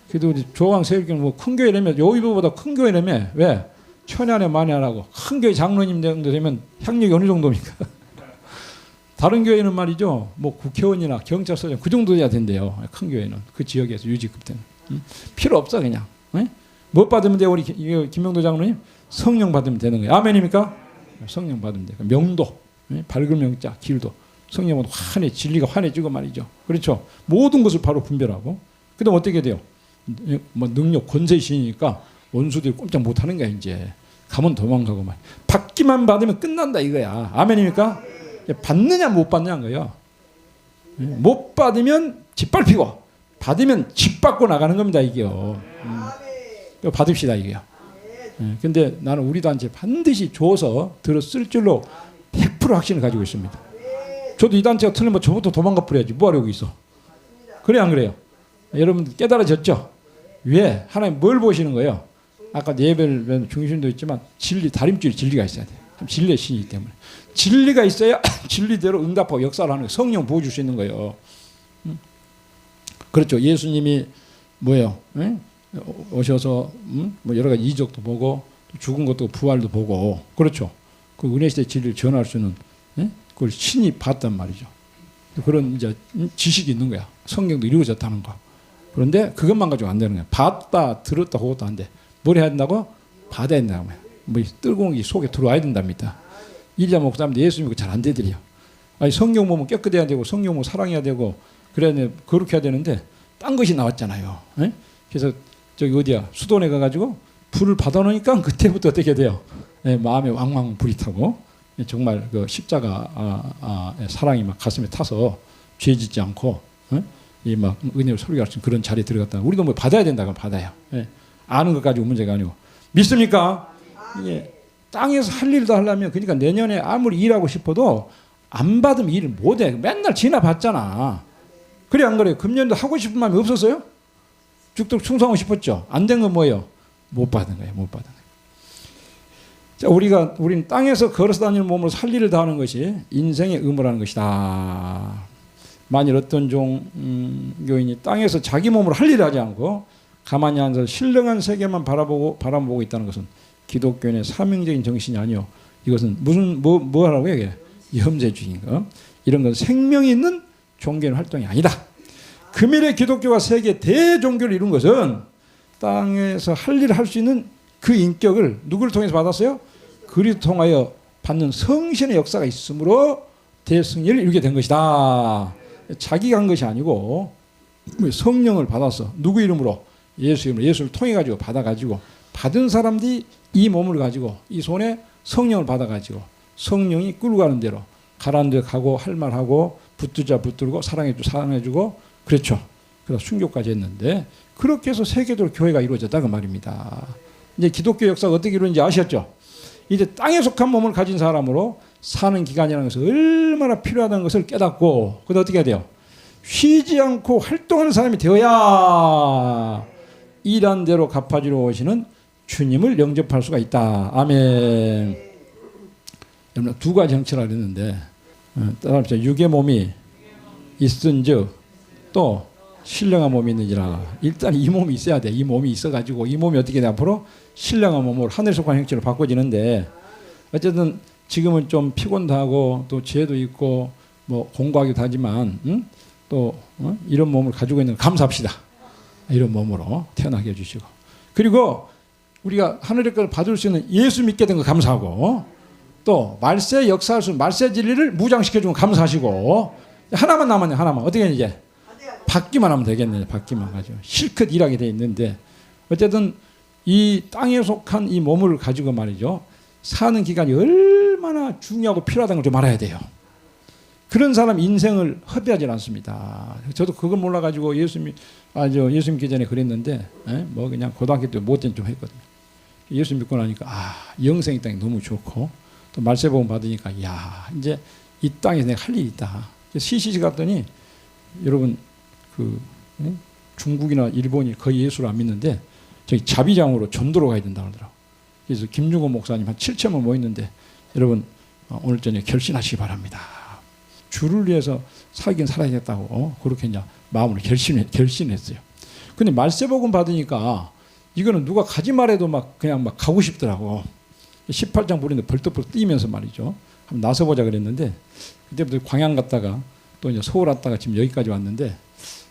그래도 우리 조강 세울교는 뭐 큰 교회라면 요이보보다 큰 교회라면 왜? 천안에 만회하라고. 큰 교회 장로님 정도 되면 학력이 어느 정도입니까? 다른 교회는 말이죠. 뭐 국회의원이나 경찰서장 그 정도 돼야 된대요. 큰 교회는 그 지역에서 유지급 때는 필요 없어 그냥. 뭐 받으면 돼요? 우리 김명도 장로님? 성령 받으면 되는 거예요. 아멘입니까? 성령 받으면 돼요. 명도, 밝은 명자, 길도. 성령은 진리가 환해지고 말이죠. 그렇죠. 모든 것을 바로 분별하고. 그다음 어떻게 돼요? 뭐 능력 권세 있으니까 원수들이 꼼짝 못하는 거야 이제. 가면 도망가고 말. 받기만 받으면 끝난다 이거야. 아멘입니까? 받느냐 못 받느냐인 거예요. 못 받으면 짓밟히고 받으면 짓밟고 나가는 겁니다 이게요. 받읍시다 이게요. 근데 나는 우리 단체 반드시 줘서 들었을 줄로 100% 확신을 가지고 있습니다. 저도 이 단체가 틀리면 저부터 도망가 버려야지. 뭐 하려고 있어. 그래 안 그래요? 여러분 깨달아졌죠? 왜? 하나님 뭘 보시는 거예요? 아까 예배를 중심도 있지만 다림줄이 진리가 있어야 돼요. 진리의 신이기 때문에. 진리가 있어야 진리대로 응답하고 역사를 하는 거예요. 성령 부어줄 수 있는 거예요. 그렇죠. 예수님이 뭐예요? 오셔서 뭐 여러 가지 이적도 보고 죽은 것도 부활도 보고 그렇죠. 그 은혜시대 진리를 전할 수 있는 그걸 신이 봤단 말이죠. 그런 이제 지식이 있는 거야. 성경도 이루어졌다는 거. 그런데 그것만 가지고 안 되는 거야. 봤다, 들었다, 그것도 안 돼. 뭘 해야 된다고? 받아야 된다고. 뭐 뜨거운 게 속에 들어와야 된답니다. 이리자 목사님도 예수 믿고 잘 안 되더래요. 아니 성경 보면 깨끗해야 되고 성경 보면 사랑해야 되고 그래야 돼, 그렇게 해야 되는데 딴 것이 나왔잖아요. 에? 그래서 저기 어디야 수도원에 가가지고 불을 받아놓으니까 그때부터 어떻게 돼요? 예, 마음에 왕왕 불이 타고 정말 그 십자가 사랑이 막 가슴에 타서 죄짓지 않고 이 막 은혜로 설교할 수 있는 그런 자리에 들어갔다. 우리도 뭐 받아야 된다 그러면 받아요. 예. 아는 것 가지고 문제가 아니고 믿습니까? 예. 땅에서 할 일도 하려면 그러니까 내년에 아무리 일하고 싶어도 안 받으면 일을 못해. 맨날 지나봤잖아. 그래 안 그래요? 금년도 하고 싶은 마음이 없었어요? 죽도록 충성하고 싶었죠. 안 된 건 뭐예요? 못 받은 거예요. 못 받은 거예요. 자, 우리는 땅에서 걸어서 다니는 몸으로 살 일을 다하는 것이 인생의 의무라는 것이다. 만일 어떤 종교인이 땅에서 자기 몸으로 할 일을 하지 않고 가만히 앉아서 신령한 세계만 바라보고 있다는 것은 기독교인의 사명적인 정신이 아니요. 이것은 무슨 뭐 하라고요? 이게 염세주의인 거. 이런 건 생명이 있는 종교인 활동이 아니다. 금일의 기독교가 세계 대종교를 이룬 것은 땅에서 할 일을 할 수 있는 그 인격을 누구를 통해서 받았어요? 그리스도 통하여 받는 성신의 역사가 있으므로 대승리를 이루게 된 것이다. 자기가 한 것이 아니고 성령을 받아서 누구 이름으로? 예수 이름으로 예수를 통해 가지고 받아 가지고 받은 사람들이 이 몸을 가지고 이 손에 성령을 받아 가지고 성령이 끌고 가는 대로 가라는 데 가고 할 말하고 붙들자 붙들고 사랑해주고 사랑해주고 그렇죠. 그래서 순교까지 했는데 그렇게 해서 세계적으로 교회가 이루어졌다 그 말입니다. 이제 기독교 역사가 어떻게 이루어진지 아셨죠? 이제 땅에 속한 몸을 가진 사람으로 사는 기간이라는 것은 얼마나 필요하다는 것을 깨닫고 그다음 어떻게 해야 돼요? 쉬지 않고 활동하는 사람이 되어야 일한 대로 갚아주러 오시는 주님을 영접할 수가 있다. 아멘. 여러분 두 가지 형체라 그랬는데 따라합시다. 육의 몸이 있은즉 또 신령한 몸이 있느니라. 일단 이 몸이 있어야 돼. 이 몸이 있어가지고 이 몸이 어떻게 돼? 앞으로 신령한 몸으로 하늘 속한 형체로 바꿔지는데 어쨌든 지금은 좀 피곤도 하고 또 죄도 있고 뭐 공부하기도 하지만 또 이런 몸을 가지고 있는 감사합시다. 이런 몸으로 태어나게 해주시고 그리고 우리가 하늘의 것을 받을 수 있는 예수 믿게 된 거 감사하고 또 말세 역사할 수 있는 말세 진리를 무장시켜준 거 감사하시고 하나만 남았네. 하나만 어떻게 이제 받기만 하면 되겠네. 받기만 가지고 실컷 일하게 돼 있는데 어쨌든 이 땅에 속한 이 몸을 가지고 말이죠. 사는 기간이 얼마나 중요하고 필요하다는 걸 좀 알아야 돼요. 그런 사람 인생을 허비하지 않습니다. 저도 그걸 몰라가지고 예수 믿기 전에 그랬는데 뭐 그냥 고등학교 때 못된 좀 했거든요. 예수 믿고 나니까 영생 이 땅이 너무 좋고 또 말세복음 받으니까 야 이제 이 땅에서 내가 할 일이 있다. CCC 갔더니 여러분 중국이나 일본이 거의 예수를 안 믿는데 저기 자비장으로 전도로 가야 된다 그러더라고요. 그래서 김중호 목사님 한 7천명 모였는데 여러분 오늘 저녁 결심하시기 바랍니다. 주를 위해서 살긴 살아야겠다고 그렇게 이제 마음으로 결심했어요. 근데 말세복음 받으니까 이거는 누가 가지 말해도 그냥 가고 싶더라고. 18장 보는데 벌떡벌떡 뛰면서 말이죠. 한번 나서보자 그랬는데 그때부터 광양 갔다가 또 이제 서울 왔다가 지금 여기까지 왔는데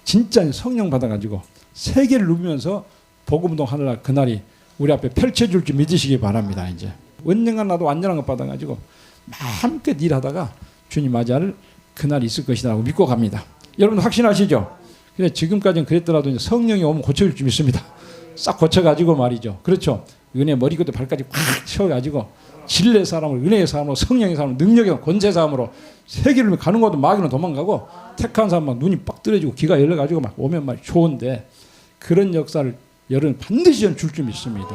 진짜 성령 받아가지고 세계를 누비면서 복음운동 하느라 그날이 우리 앞에 펼쳐줄 줄 믿으시기 바랍니다. 이제 언젠가 나도 완전한 것 받아가지고 마음껏 일하다가 주님 맞이할 그날이 있을 것이라고 믿고 갑니다. 여러분 확신하시죠? 근데 지금까지는 그랬더라도 이제 성령이 오면 고쳐줄 줄 믿습니다. 싹 고쳐가지고 말이죠. 그렇죠? 은혜 머리부터 발까지 꽉 채워가지고 진리의 사람을 은혜의 사람으로 성령의 사람으로 능력의 권세 사람으로 세계를 가는 것도 마귀는 도망가고 택한 사람 눈이 빡 뜨려지고 귀가 열려가지고 오면 말이 좋은데 그런 역사를 여러분 반드시 줄 줄 믿습니다.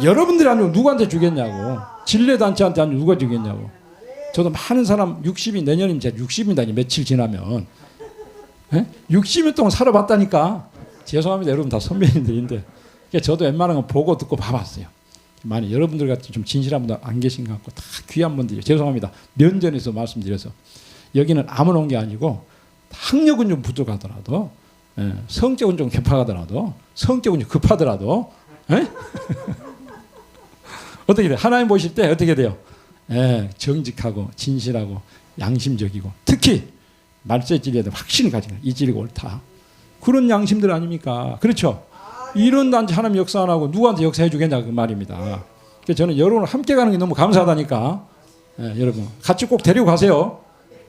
여러분들이 아니면 누구한테 주겠냐고. 진례단체한테 아니면 누가 주겠냐고. 저도 많은 사람 60이 내년이면 제가 60입니다. 며칠 지나면 60년 동안 살아봤다니까. 죄송합니다. 여러분 다 선배님들인데 저도 웬만한 건 보고 듣고 봐봤어요. 많이 여러분들 같은 좀 진실한 분들 안 계신 것 같고 다 귀한 분들이에요. 죄송합니다. 면전에서 말씀드려서 여기는 아무나 온 게 아니고 학력은 좀 부족하더라도 성격은 좀 개파하더라도 성격은 좀 급하더라도 어떻게 돼요? 하나님 보실 때 어떻게 돼요? 정직하고 진실하고 양심적이고 특히 말세 진리에 대한 확신을 가지고 이 진리가 옳다. 그런 양심들 아닙니까? 그렇죠? 이런 단체 하나님 역사 안 하고 누구한테 역사해 주겠냐 그 말입니다. 그래서 저는 여러분을 함께 가는 게 너무 감사하다니까. 여러분 같이 꼭 데리고 가세요.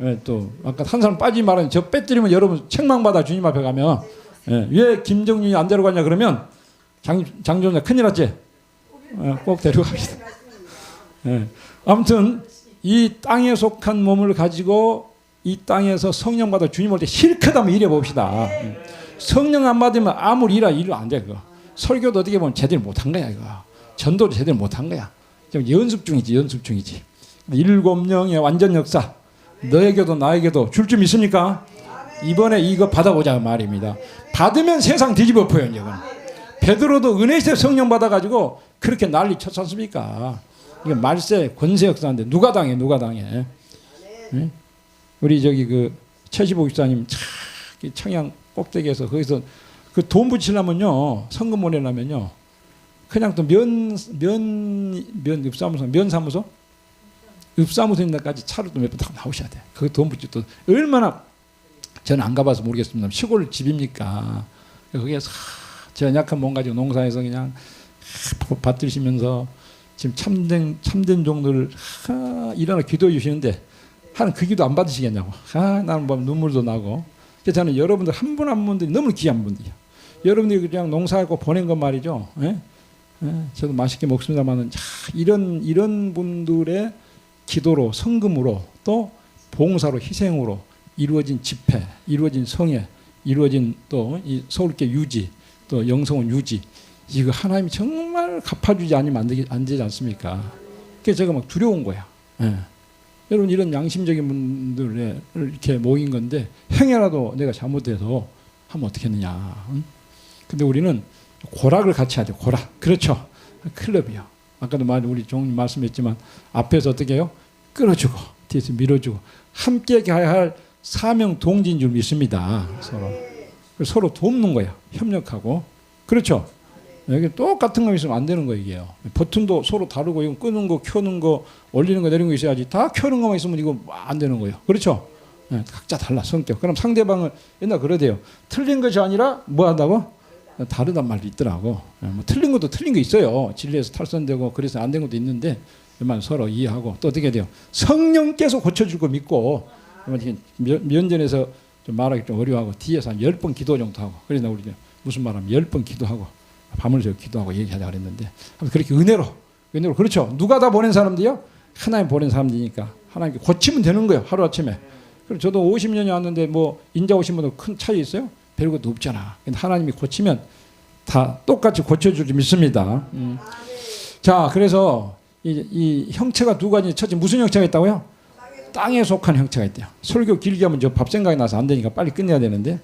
예, 또 아까 한 사람 빠지지 말아요. 저 빼뜨리면 여러분 책망받아 주님 앞에 가면. 예, 왜 김정윤이 안 데려가냐 그러면 장조자 큰일 났지. 꼭 데려갑시다. 예, 아무튼 이 땅에 속한 몸을 가지고 이 땅에서 성령 받아 주님 올 때 실컷 한번 일해 봅시다. 성령 안 받으면 아무리 일을 안 돼. 그거. 설교도 어떻게 보면 제대로 못한 거야. 이거. 전도도 제대로 못한 거야. 지금 연습 중이지. 일곱 영의 완전 역사. 너에게도 나에게도 줄 줄 믿습니까? 이번에 이거 받아보자 말입니다. 받으면 세상 뒤집어 엎어요. 이제. 베드로도 은혜세 성령 받아가지고 그렇게 난리 쳤지 않습니까? 이게 말세 권세 역사인데 누가 당해? 네? 우리 저기 그 최시복 집사님 청양 꼭대기에서 거기서 그 돈 붙이려면요, 성금 보내려면요, 그냥 또 읍사무소 있는 데까지 차로 또 몇 번 다 나오셔야 돼. 그 돈 붙이 또 얼마나, 저는 안 가봐서 모르겠습니다. 시골 집입니까? 거기에서 저 약한 몸 가지고 농사에서 그냥 받드시면서 지금 참된 종들 일어나 기도해 주시는데 하는 그 기도 안 받으시겠냐고. 나는 뭐 눈물도 나고. 그래서 저는 여러분들 한 분 한 분들이 너무 귀한 분들이야. 여러분들이 그냥 농사하고 보낸 것 말이죠. 저도 맛있게 먹습니다만은 이런 분들의 기도로, 성금으로, 또 봉사로, 희생으로 이루어진 집회, 이루어진 성회, 이루어진 또 이 서울교 유지, 또 영성원 유지, 이거 하나님이 정말 갚아주지 않으면 안 되지 않습니까? 그래서 제가 막 두려운 거야. 여러분, 이런 양심적인 분들을 이렇게 모인 건데 행여라도 내가 잘못해서 하면 어떻겠느냐. 근데 우리는 고락을 같이 하죠. 고락. 그렇죠. 클럽이요. 아까도 우리 종님 말씀했지만 앞에서 어떻게 해요? 끌어주고 뒤에서 밀어주고 함께 가야 할 사명 동지인 줄 믿습니다. 서로 돕는 거야. 협력하고. 그렇죠. 여기 똑같은 거 있으면 안 되는 거 이게요. 버튼도 서로 다르고 이거 끄는 거, 켜는 거, 올리는 거, 내리는 거 있어야지. 다 켜는 거만 있으면 이거 안 되는 거예요. 그렇죠? 각자 달라 성격. 그럼 상대방을 옛날 그러대요. 틀린 것이 아니라 뭐 한다고? 다르단 말도 있더라고. 뭐 틀린 것도 틀린 거 있어요. 진리에서 탈선되고 그래서 안 된 것도 있는데 서로 이해하고 또 어떻게 돼요? 성령께서 고쳐줄 거 믿고 면전에서 좀 말하기 좀 어려워하고 뒤에서 한 10번 기도 정도 하고 그래서 우리 무슨 말하면 10번 기도하고 밤을 새워 기도하고 얘기하자 그랬는데 그렇게 은혜로 그렇죠. 누가 다 보낸 사람들이요? 하나님 보낸 사람들이니까 하나님께 고치면 되는 거예요. 하루아침에. 그럼 저도 50년이 왔는데 뭐 인자 오신 분들 큰 차이 있어요? 별것도 없잖아. 근데 하나님이 고치면 다 똑같이 고쳐줄 줄 믿습니다. 자, 그래서 이 형체가 두 가지. 첫째 무슨 형체가 있다고요? 땅에 속한 형체가 있대요. 설교 길게 하면 저 밥 생각이 나서 안 되니까 빨리 끝내야 되는데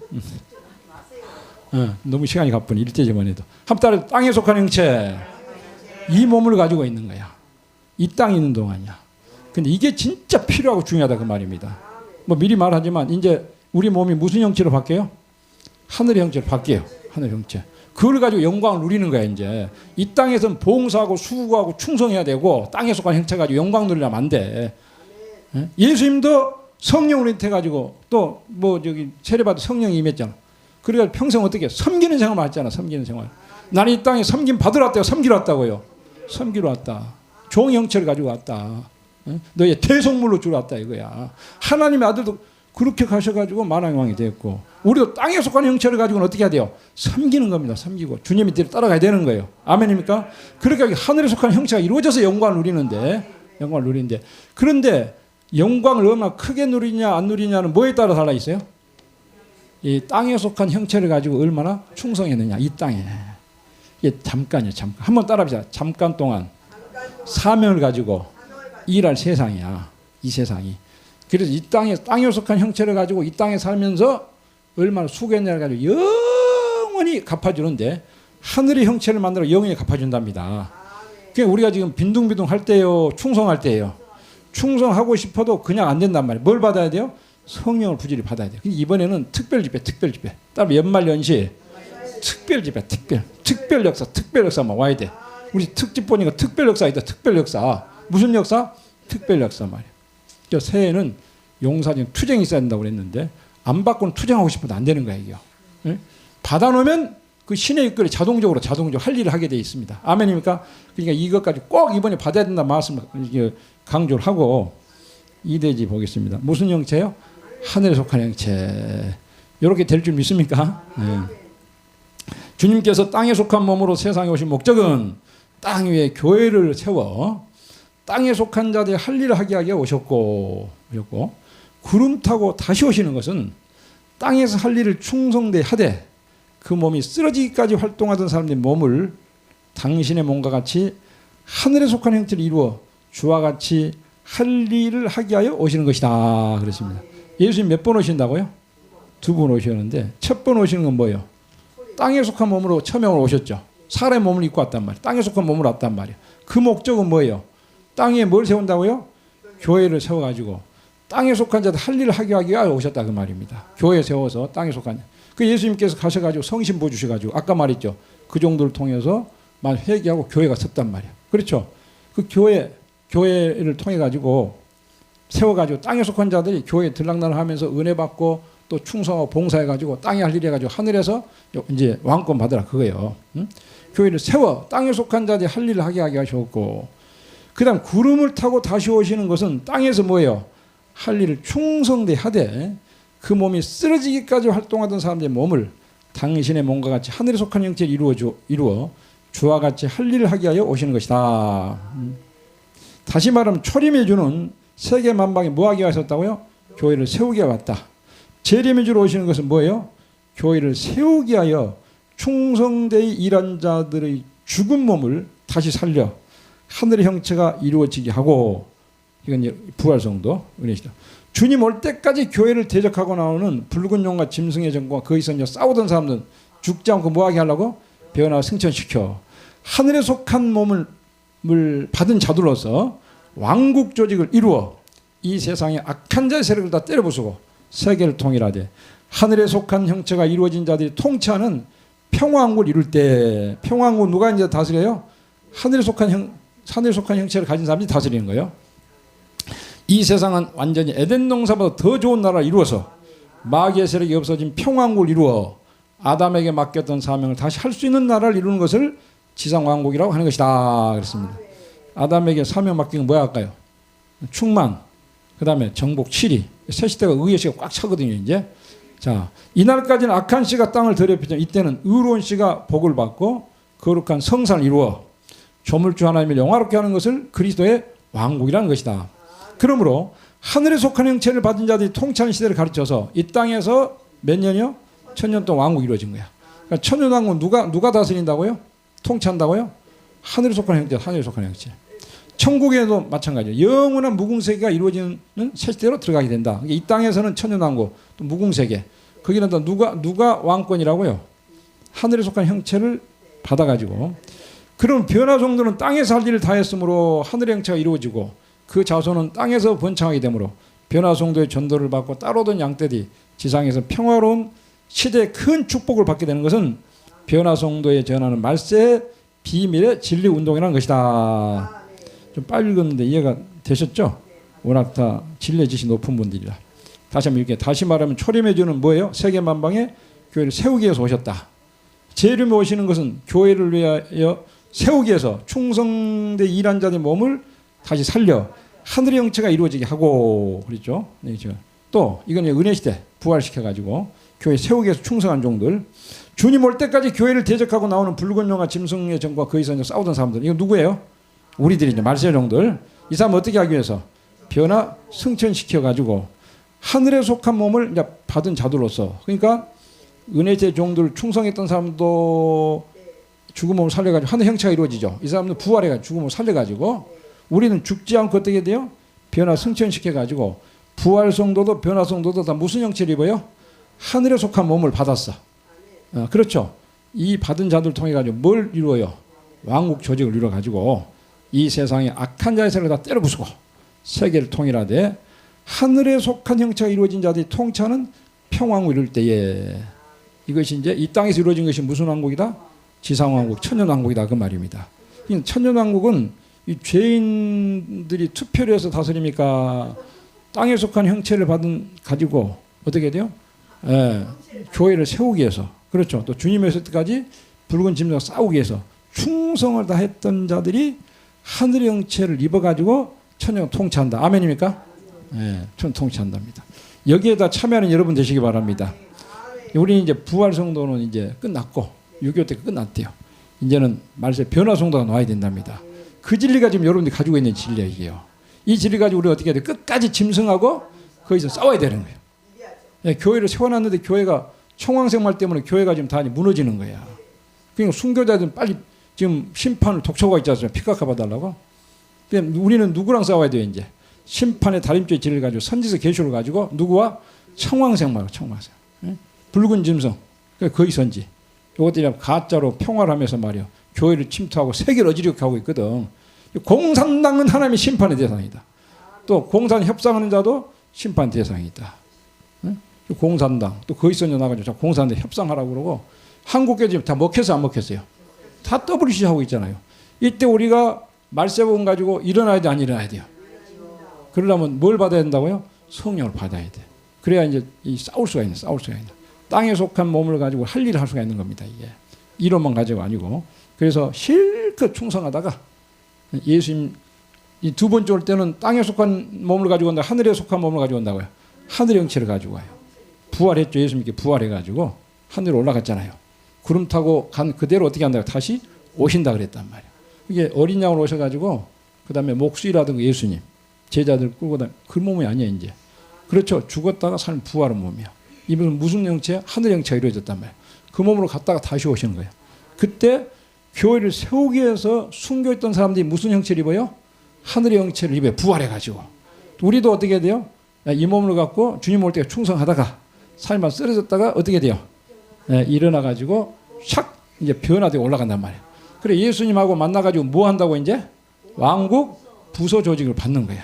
너무 시간이 가쁘니 일제지만 해도 한 달에 땅에 속한 형체, 이 몸을 가지고 있는 거야. 이 땅에 있는 동안이야. 근데 이게 진짜 필요하고 중요하다 그 말입니다. 뭐 미리 말하지만 이제 우리 몸이 무슨 형체로 바뀌어요? 하늘의 형체로 바뀌어요. 하늘 형체. 그걸 가지고 영광을 누리는 거야. 이제 이 땅에서는 봉사하고 수고하고 충성해야 되고 땅에 속한 형체 가지고 영광 누리려면 안 돼. 예수님도 성령으로 인태가지고 또 뭐 저기 세례받아 성령이 임했잖아. 그래서 평생 어떻게 섬기는 생활만 했잖아. 섬기는 생활. 나는 이 땅에 섬김 받으러 왔다고. 섬기러 왔다고요. 섬기러 왔다. 종 형체를 가지고 왔다. 너의 대속물로 주러 왔다 이거야. 하나님의 아들도 그렇게 가셔가지고 만왕의 왕이 됐고 우리도 땅에 속한 형체를 가지고는 어떻게 해야 돼요? 섬기는 겁니다. 섬기고 주님의 뒤를 따라가야 되는 거예요. 아멘입니까? 그러니까 하늘에 속한 형체가 이루어져서 영광을 누리는데 그런데 영광을 얼마나 크게 누리냐 안 누리냐는 뭐에 따라 달라 있어요? 이 땅에 속한 형체를 가지고 얼마나 충성했느냐. 이 땅에. 이게 잠깐이에요. 잠깐. 한번 따라합시다. 잠깐 동안 사명을 가지고 일할 세상이야. 이 세상이. 그래서 이 땅에 속한 형체를 가지고 이 땅에 살면서 얼마나 수고했냐를 가지고 영원히 갚아주는데 하늘의 형체를 만들어 영원히 갚아준답니다. 그러니까 우리가 지금 빈둥빈둥 할 때요, 충성할 때예요. 충성하고 싶어도 그냥 안 된단 말이에요. 뭘 받아야 돼요? 성령을 부지리 받아야 돼요. 이번에는 특별 집회. 따로 연말 연시 특별 집회, 특별 역사만 와야 돼. 우리 특집 보니까 특별 역사 있다. 특별 역사. 무슨 역사? 특별 역사 말이에요. 그러니까 새해에는 용사진 투쟁이 있어야 된다고 그랬는데 안 받고는 투쟁하고 싶어도 안 되는 거예요. 이게. 받아놓으면 그 신의 일거리 자동적으로 할 일을 하게 되어 있습니다. 아멘입니까? 그러니까 이것까지 꼭 이번에 받아야 된다는 말씀을 강조를 하고 이대지 보겠습니다. 무슨 형체요? 하늘에 속한 형체. 이렇게 될 줄 믿습니까? 네. 주님께서 땅에 속한 몸으로 세상에 오신 목적은 땅 위에 교회를 세워 땅에 속한 자들이 할 일을 하게 하게 오셨고, 구름 타고 다시 오시는 것은 땅에서 할 일을 충성되이 하되 그 몸이 쓰러지기까지 활동하던 사람들의 몸을 당신의 몸과 같이 하늘에 속한 형체를 이루어 주와 같이 할 일을 하게 하여 오시는 것이다 그랬습니다. 예수님 몇 번 오신다고요? 2번 오셨는데 첫 번 오시는 건 뭐예요? 땅에 속한 몸으로 처음으로 오셨죠. 사람의 몸을 입고 왔단 말이에요. 땅에 속한 몸으로 왔단 말이에요. 그 목적은 뭐예요? 땅에 뭘 세운다고요? 교회를 세워가지고 땅에 속한 자들 할 일을 하게 하기 위하여 오셨다 그 말입니다. 교회 세워서 땅에 속한 그 예수님께서 가셔가지고 성신 부어주셔가지고 아까 말했죠. 그 정도를 통해서 만 회개하고 교회가 섰단 말이에요. 그렇죠? 그 교회를 통해 가지고 세워가지고 땅에 속한 자들이 교회에 들락날락하면서 은혜 받고 또 충성하고 봉사해가지고 땅에 할 일 해가지고 하늘에서 이제 왕권 받으라 그거예요. 응? 교회를 세워 땅에 속한 자들이 할 일을 하게 하셨고, 그다음 구름을 타고 다시 오시는 것은 땅에서 뭐예요? 할 일을 충성되이 하되 그 몸이 쓰러지기까지 활동하던 사람들의 몸을 당신의 몸과 같이 하늘에 속한 형체를 이루어 주와 같이 할 일을 하게 하여 오시는 것이다. 다시 말하면 초림해 주는 세계 만방에 뭐하게 하셨다고요? 교회를 세우게 왔다. 재림해 주러 오시는 것은 뭐예요? 교회를 세우게 하여 충성되이 일한 자들의 죽은 몸을 다시 살려 하늘의 형체가 이루어지게 하고, 이건 이제 부활성도 은혜시다. 주님 올 때까지 교회를 대적하고 나오는 붉은 용과 짐승의 전과 거기서 이제 싸우던 사람들은 죽지 않고 뭐하게 하려고? 변화 승천시켜 하늘에 속한 몸을 받은 자들로서 왕국 조직을 이루어 이 세상의 악한 자의 세력을 다 때려부수고 세계를 통일하되 하늘에 속한 형체가 이루어진 자들이 통치하는 평화왕국을 이룰 때, 평화왕국 누가 이제 다스려요? 하늘에 속한 형체를 가진 사람이 다스리는 거예요. 이 세상은 완전히 에덴 동산보다 더 좋은 나라를 이루어서 마귀의 세력이 없어진 평화왕국을 이루어 아담에게 맡겼던 사명을 다시 할 수 있는 나라를 이루는 것을 지상왕국이라고 하는 것이다 그랬습니다. 아담에게 사명 맡긴 건 뭐야 할까요? 충만, 그 다음에 정복 7위, 새 시대가 의의 씨가 꽉 차거든요 이제. 자, 이날까지는 악한 씨가 땅을 더럽히지만 이때는 의로운 씨가 복을 받고 거룩한 성산을 이루어 조물주 하나님을 영화롭게 하는 것을 그리스도의 왕국이라는 것이다. 그러므로 하늘에 속한 형체를 받은 자들이 통치하는 시대를 가르쳐서 이 땅에서 몇 년이요? 1000년 동안 왕국이 이루어진 거야. 그러니까 천년왕국 누가 다스린다고요? 통치한다고요? 하늘에 속한 형체, 하늘에 속한 형체. 천국에도 마찬가지예요. 영원한 무궁세계가 이루어지는 새 시대로 들어가게 된다. 이 땅에서는 천년왕국, 또 무궁세계. 거기는 또 누가 왕권이라고요? 하늘에 속한 형체를 받아가지고. 그럼 변화성도는 땅에서 할 일을 다했으므로 하늘의 형체가 이루어지고 그 자손은 땅에서 번창하게 되므로 변화성도의 전도를 받고 따라오던 양떼들이 지상에서 평화로운 시대의 큰 축복을 받게 되는 것은 변화성도에 전하는 말세의 비밀의 진리 운동이라는 것이다. 좀 빨리 읽었는데 이해가 되셨죠? 워낙 다 진리의 지식이 높은 분들이라. 다시 한번 이렇게 다시 말하면 초림해 주는 뭐예요? 세계 만방에 교회를 세우기 위해서 오셨다. 재림에 오시는 것은 교회를 위하여 세우기 위해서 충성되 일한 자들의 몸을 다시 살려 하늘의 형체가 이루어지게 하고 그랬죠. 또 이건 은혜 시대 부활시켜 가지고 교회 세우기 위해서 충성한 종들. 주님 올 때까지 교회를 대적하고 나오는 붉은 용과 짐승의 전과 거기서 싸우던 사람들. 이거 누구예요? 우리들이죠. 말세 종들. 이 사람 어떻게 하기 위해서? 변화 승천시켜 가지고 하늘에 속한 몸을 이제 받은 자들로서, 그러니까 은혜제 종들 충성했던 사람도 죽은 몸을 살려가지고 하늘 형체가 이루어지죠. 이 사람은 부활해가지고 죽은 몸을 살려가지고 우리는 죽지 않고 어떻게 돼요? 변화 승천시켜가지고 부활 성도도 변화 성도도 다 무슨 형체를 입어요? 하늘에 속한 몸을 받았어. 그렇죠. 이 받은 자들 통해 가지고 뭘 이루어요? 왕국 조직을 이루어 가지고 이 세상의 악한 자의 세력을 다 때려 부수고 세계를 통일하되 하늘에 속한 형체가 이루어진 자들이 통치하는 평왕국을 이룰 때에 이것이 이제 이 땅에서 이루어진 것이 무슨 왕국이다? 지상왕국, 천년왕국이다 그 말입니다. 천년왕국은 이 죄인들이 투표를 해서 다스립니까? 땅에 속한 형체를 가지고 어떻게 돼요? 교회를 세우기 위해서, 그렇죠. 또 주님의 오실 때까지 붉은 짐승과 싸우기 위해서 충성을 다했던 자들이 하늘의 형체를 입어가지고 천년 통치한다. 아멘입니까? 예, 천 통치한답니다. 여기에다 참여하는 여러분 되시기 바랍니다. 우리 이제 부활 성도는 이제 끝났고 6.25 때 끝났대요. 이제는 말세 변화 성도가 나와야 된답니다. 그 진리가 지금 여러분들이 가지고 있는 진리예요. 이게요. 이 진리 가지고 우리 어떻게 해야 돼? 끝까지 짐승하고 거기서 싸워야 되는 거예요. 예, 교회를 세워놨는데 교회가 청황생활 때문에 교회가 지금 다 무너지는 거야. 그러니까 순교자들은 빨리 지금 심판을 독촉하고 있지 않습니까? 피카카 봐달라고. 우리는 누구랑 싸워야 돼요? 이제 심판의 다림죄의 진리를 가지고 선지서 계시를 가지고 누구와 청황생활, 청황생. 예? 붉은 짐승, 거의 선지. 이것들이 가짜로 평화를 하면서 말이야. 교회를 침투하고 세계를 어지럽게 하고 있거든. 공산당은 하나님의 심판의 대상이다. 또 공산 협상하는 자도 심판 대상이다. 공산당 또 거기 선녀 나가지고 공산당 협상하라고 그러고 한국에 지금 다 먹혔어 안 먹혔어요? 다 WC 하고 있잖아요. 이때 우리가 말세복음 가지고 일어나야 돼 안 일어나야 돼요? 그러려면 뭘 받아야 된다고요? 성령을 받아야 돼. 그래야 이제 싸울 수가 있는. 땅에 속한 몸을 가지고 할 일을 할 수가 있는 겁니다. 이게 이론만 가지고 아니고. 그래서 실컷 충성하다가 예수님 이 두 번째 올 때는 땅에 속한 몸을 가지고 온다. 하늘에 속한 몸을 가지고 온다고요. 하늘의 형체를 가지고 와요. 부활했죠. 예수님께 부활해가지고 하늘로 올라갔잖아요. 구름 타고 간 그대로 어떻게 한다고 다시 오신다 그랬단 말이에요. 이게 어린 양으로 오셔가지고 그 다음에 목수이라든가 예수님 제자들 끌고 다니 그 몸이 아니에요 이제. 그렇죠. 죽었다가 산 부활한 몸이야. 이분은 무슨 형체야? 하늘 형체가 이루어졌단 말이에요. 그 몸으로 갔다가 다시 오시는 거예요. 그때 교회를 세우기 위해서 숨겨있던 사람들이 무슨 형체를 입어요? 하늘의 형체를 입어요. 부활해가지고. 우리도 어떻게 해야 돼요? 이 몸을 갖고 주님 올 때 충성하다가 삶만 쓰러졌다가 어떻게 돼요? 일어나가지고 샥 이제 변화되고 올라간단 말이에요. 그래 예수님하고 만나가지고 뭐 한다고 이제? 왕국 부서 조직을 받는 거야.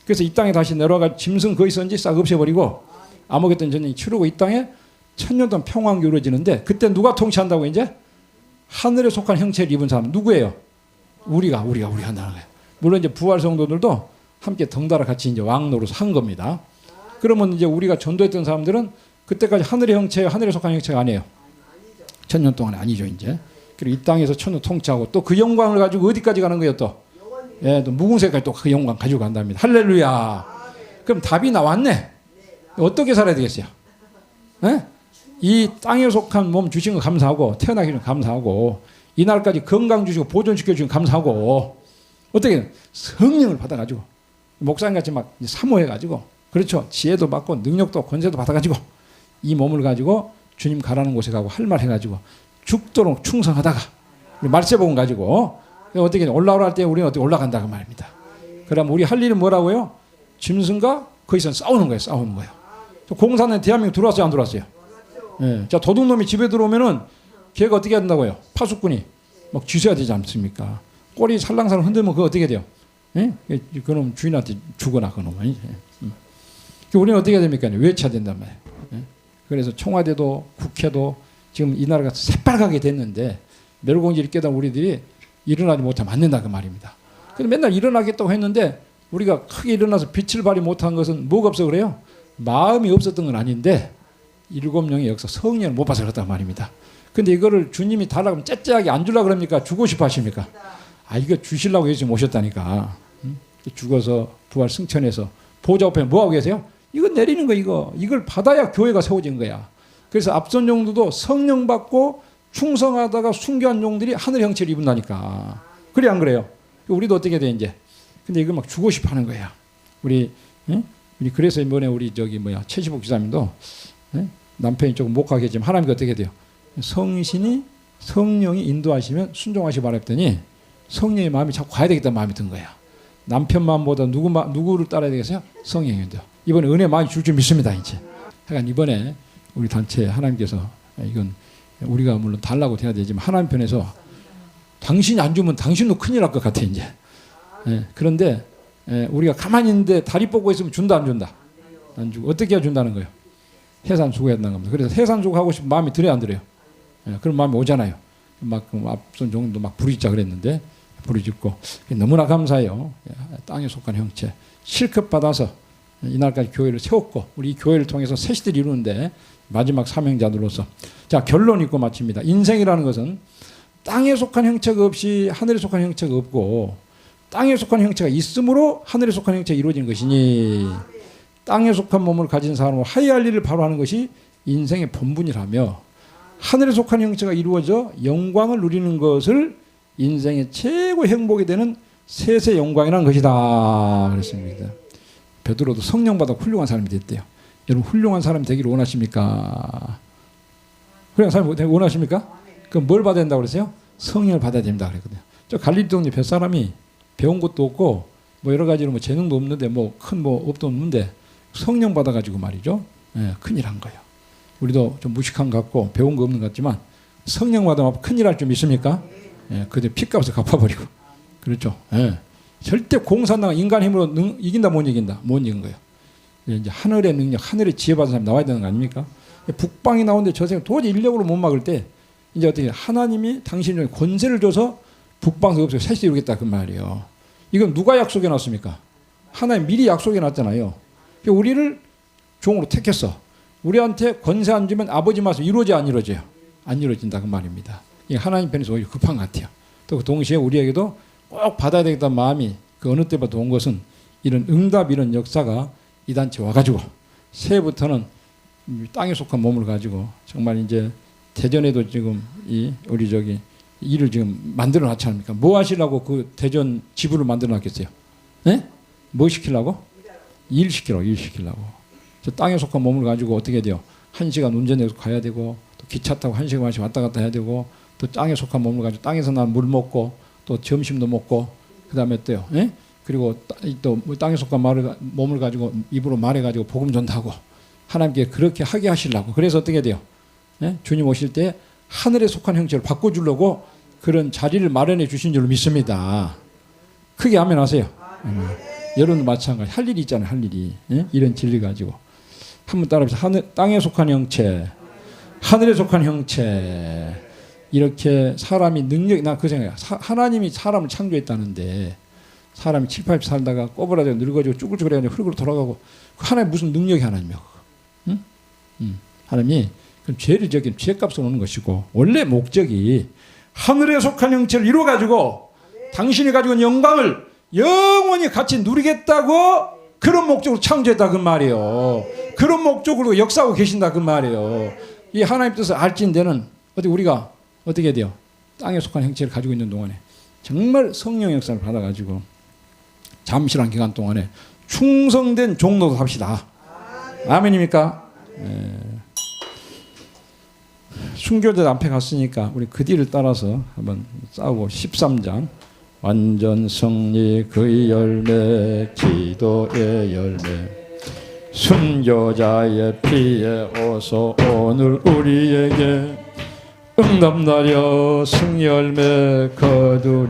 그래서 이 땅에 다시 내려와가 짐승 거기 있었는지 싹 없애버리고 아무것도 전쟁이 치르고 이 땅에 천년 동안 평화가 이루어지는데 그때 누가 통치한다고 이제? 하늘에 속한 형체를 입은 사람 누구예요? 우리가 한다는 거예요. 물론 이제 부활 성도들도 함께 덩달아 같이 이제 왕 노릇을 한 겁니다. 그러면 이제 우리가 전도했던 사람들은 그때까지 하늘의 형체, 하늘에 속한 형체가 아니에요. 천년 동안 아니죠 이제. 그리고 이 땅에서 천년 통치하고 또 그 영광을 가지고 어디까지 가는 거예요 또? 예, 또 묵은세까지 또 그 영광 가지고 간답니다. 할렐루야. 그럼 답이 나왔네. 어떻게 살아야 되겠어요? 예? 이 땅에 속한 몸 주신 거 감사하고 태어나기 전에 감사하고 이날까지 건강 주시고 보존시켜 주신 거 감사하고 어떻게 성령을 받아가지고 목사님같이 막 사모해가지고 그렇죠. 지혜도 받고 능력도 권세도 받아가지고 이 몸을 가지고 주님 가라는 곳에 가고 할 말 해가지고 죽도록 충성하다가 말세복음 가지고 어떻게 올라오라 할 때 우리는 어떻게 올라간다고 말입니다. 그럼 우리 할 일은 뭐라고요? 짐승과 거기서 싸우는 거예요. 싸우는 거예요. 공산에 대한민국 들어왔어요? 안 들어왔어요? 예. 자 도둑놈이 집에 들어오면은 걔가 어떻게 한다고요? 파수꾼이 막 쥐셔야 되지 않습니까? 꼬리 살랑살랑 흔들면 그거 어떻게 돼요? 예? 그놈 주인한테 죽어나 그놈은. 우리는 어떻게 해야 됩니까? 외쳐야 된단 말이에요. 예? 그래서 청와대도 국회도 지금 이 나라가 새빨갛게 됐는데 멸공지를 깨달은 우리들이 일어나지 못하면 안 된다 그 말입니다. 근데 맨날 일어나겠다고 했는데 우리가 크게 일어나서 빛을 발휘 못한 것은 뭐가 없어 그래요? 마음이 없었던 건 아닌데 일곱 영의 역사 성령을 못 봐서 그렇단 말입니다. 근데 이거를 주님이 달라고 하면 째째하게 안 주려고 그럽니까? 주고 싶어 하십니까? 아 이거 주시려고 예수님 오셨다니까. 죽어서 부활 승천해서 보좌 앞에 뭐하고 계세요? 이거 내리는 거 이걸 받아야 교회가 세워진 거야. 그래서 앞선 종들도 성령 받고 충성하다가 순교한 종들이 하늘 형체를 입은다니까. 그래 안 그래요? 우리도 어떻게 돼 이제? 근데 이걸 막 주고 싶어 하는 거야. 우리 그래서 이번에 우리 최시복 기사님도 남편이 조금 못 가게 했지만 하나님께 어떻게 돼요? 성령이 인도하시면 순종하시기 바랬더니 성령의 마음이 자꾸 가야 되겠다는 마음이 든 거야. 남편 마음보다 누구를 따라야 되겠어요? 성령인데 이번에 은혜 많이 줄 줄 믿습니다 이제. 하여간 이번에 우리 단체 하나님께서 이건 우리가 물론 달라고 해야 되지만 하나님 편에서 당신이 안 주면 당신도 큰일 날 것 같아 이제. 그런데 우리가 가만히 있는데 다리 뻗고 있으면 준다 안 준다? 안 주고 어떻게 해야 준다는 거예요? 해산수고해야 된다는 겁니다. 그래서 해산수고 하고 싶은 마음이 들어요 안 들어요? 그런 마음이 오잖아요. 막 앞선 종도 막 부르짖자 그랬는데 부르짖고 너무나 감사해요. 땅에 속한 형체 실컷 받아서 이날까지 교회를 세웠고 우리 교회를 통해서 새 시대를 이루는데 마지막 사명자들로서 자 결론 읽고 마칩니다. 인생이라는 것은 땅에 속한 형체가 없이 하늘에 속한 형체가 없고 땅에 속한 형체가 있으므로 하늘에 속한 형체가 이루어지는 것이니 땅에 속한 몸을 가진 사람은 하여야 할 일을 바로 하는 것이 인생의 본분이라며 하늘에 속한 형체가 이루어져 영광을 누리는 것을 인생의 최고 행복이 되는 셋의 영광이라는 것이다 그랬습니다. 베드로도 성령 받아 훌륭한 사람이 됐대요. 여러분 훌륭한 사람이 되기를 원하십니까? 훌륭한 사람이 되기를 원하십니까? 그럼 뭘 받아야 된다고 그랬어요? 성령을 받아야 됩니다 그랬거든요. 저 갈릴리 동네 뱃사람이 배운 것도 없고 뭐 여러 가지로 뭐 재능도 없는데 뭐 큰 뭐 업도 없는데 성령 받아가지고 말이죠. 예, 큰일 한 거예요. 우리도 좀 무식한 것 같고 배운 거 없는 것 같지만 성령 받으면 큰일 할 좀 있습니까? 예, 그때 핏값을 갚아버리고 그렇죠. 예. 절대 공산당 인간 힘으로 이긴다 못 이긴다 못 이긴 거예요. 이제 하늘의 능력, 하늘의 지혜 받은 사람이 나와야 되는 거 아닙니까? 북방이 나오는데 저 세상 도저히 인력으로 못 막을 때 이제 어떻게 하나님이 당신 중에 권세를 줘서 북방서 없애고 셋이 이루겠다 그 말이에요. 이건 누가 약속해 놨습니까? 하나님 미리 약속해 놨잖아요. 우리를 종으로 택했어. 우리한테 권세 안 주면 아버지 말씀 이루어져 안 이루어져요? 안 이루어진다 그 말입니다. 이게 하나님 편에서 오히려 급한 것 같아요. 또 동시에 우리에게도 꼭 받아야 되겠다는 마음이 그 어느 때보다 온 것은 이런 응답 이런 역사가 이 단체 와가지고 새해부터는 땅에 속한 몸을 가지고 정말 이제 대전에도 지금 이 우리 저기 일을 지금 만들어 놨지 않습니까? 뭐 하시려고 그 대전 지부를 만들어 놨겠어요? 네? 뭐 시키려고? 일 시키려고. 저 땅에 속한 몸을 가지고 어떻게 돼요? 1시간 운전해서 가야 되고 또 기차 타고 1시간 반씩 왔다 갔다 해야 되고 또 땅에 속한 몸을 가지고 땅에서 난 물 먹고 또 점심도 먹고 그 다음에 또요. 예? 그리고 또 땅에 속한 몸을 가지고 입으로 말해가지고 복음 전하고 하나님께 그렇게 하게 하시려고. 그래서 어떻게 돼요? 예? 주님 오실 때 하늘에 속한 형체를 바꿔주려고 그런 자리를 마련해 주신 줄로 믿습니다. 크게 아멘 하세요. 여러분도 마찬가지 할 일이 있잖아요. 할 일이. 예? 이런 진리 가지고 한번 따라합시다. 땅에 속한 형체, 하늘에 속한 형체. 이렇게 사람이 능력이 나 그 생각이야. 하나님이 사람을 창조했다는데 사람이 7, 80 살다가 꼬부라져 늙어지고 쭈글쭈글해가지고 흙으로 돌아가고 하나님 무슨 능력이 하나님이야? 응? 하나님이 그럼 죄를 저긴 죄값을 오는 것이고 원래 목적이 하늘에 속한 형체를 이루어가지고 당신이 가지고 있는 영광을 영원히 같이 누리겠다고 그런 목적으로 창조했다 그 말이에요. 그런 목적으로 역사하고 계신다 그 말이에요. 이 하나님 뜻을 알진대는 어디 우리가 어떻게 돼요? 땅에 속한 형체를 가지고 있는 동안에 정말 성령 역사를 받아가지고 잠시란 기간 동안에 충성된 종로도 합시다. 아멘입니까? 순교자 앞에 갔으니까 우리 그 뒤를 따라서 한번 싸우고 13장 완전 승리 그의 열매 기도의 열매 순교자의 피에 오소 오늘 우리에게 응답나려 승열매 거두리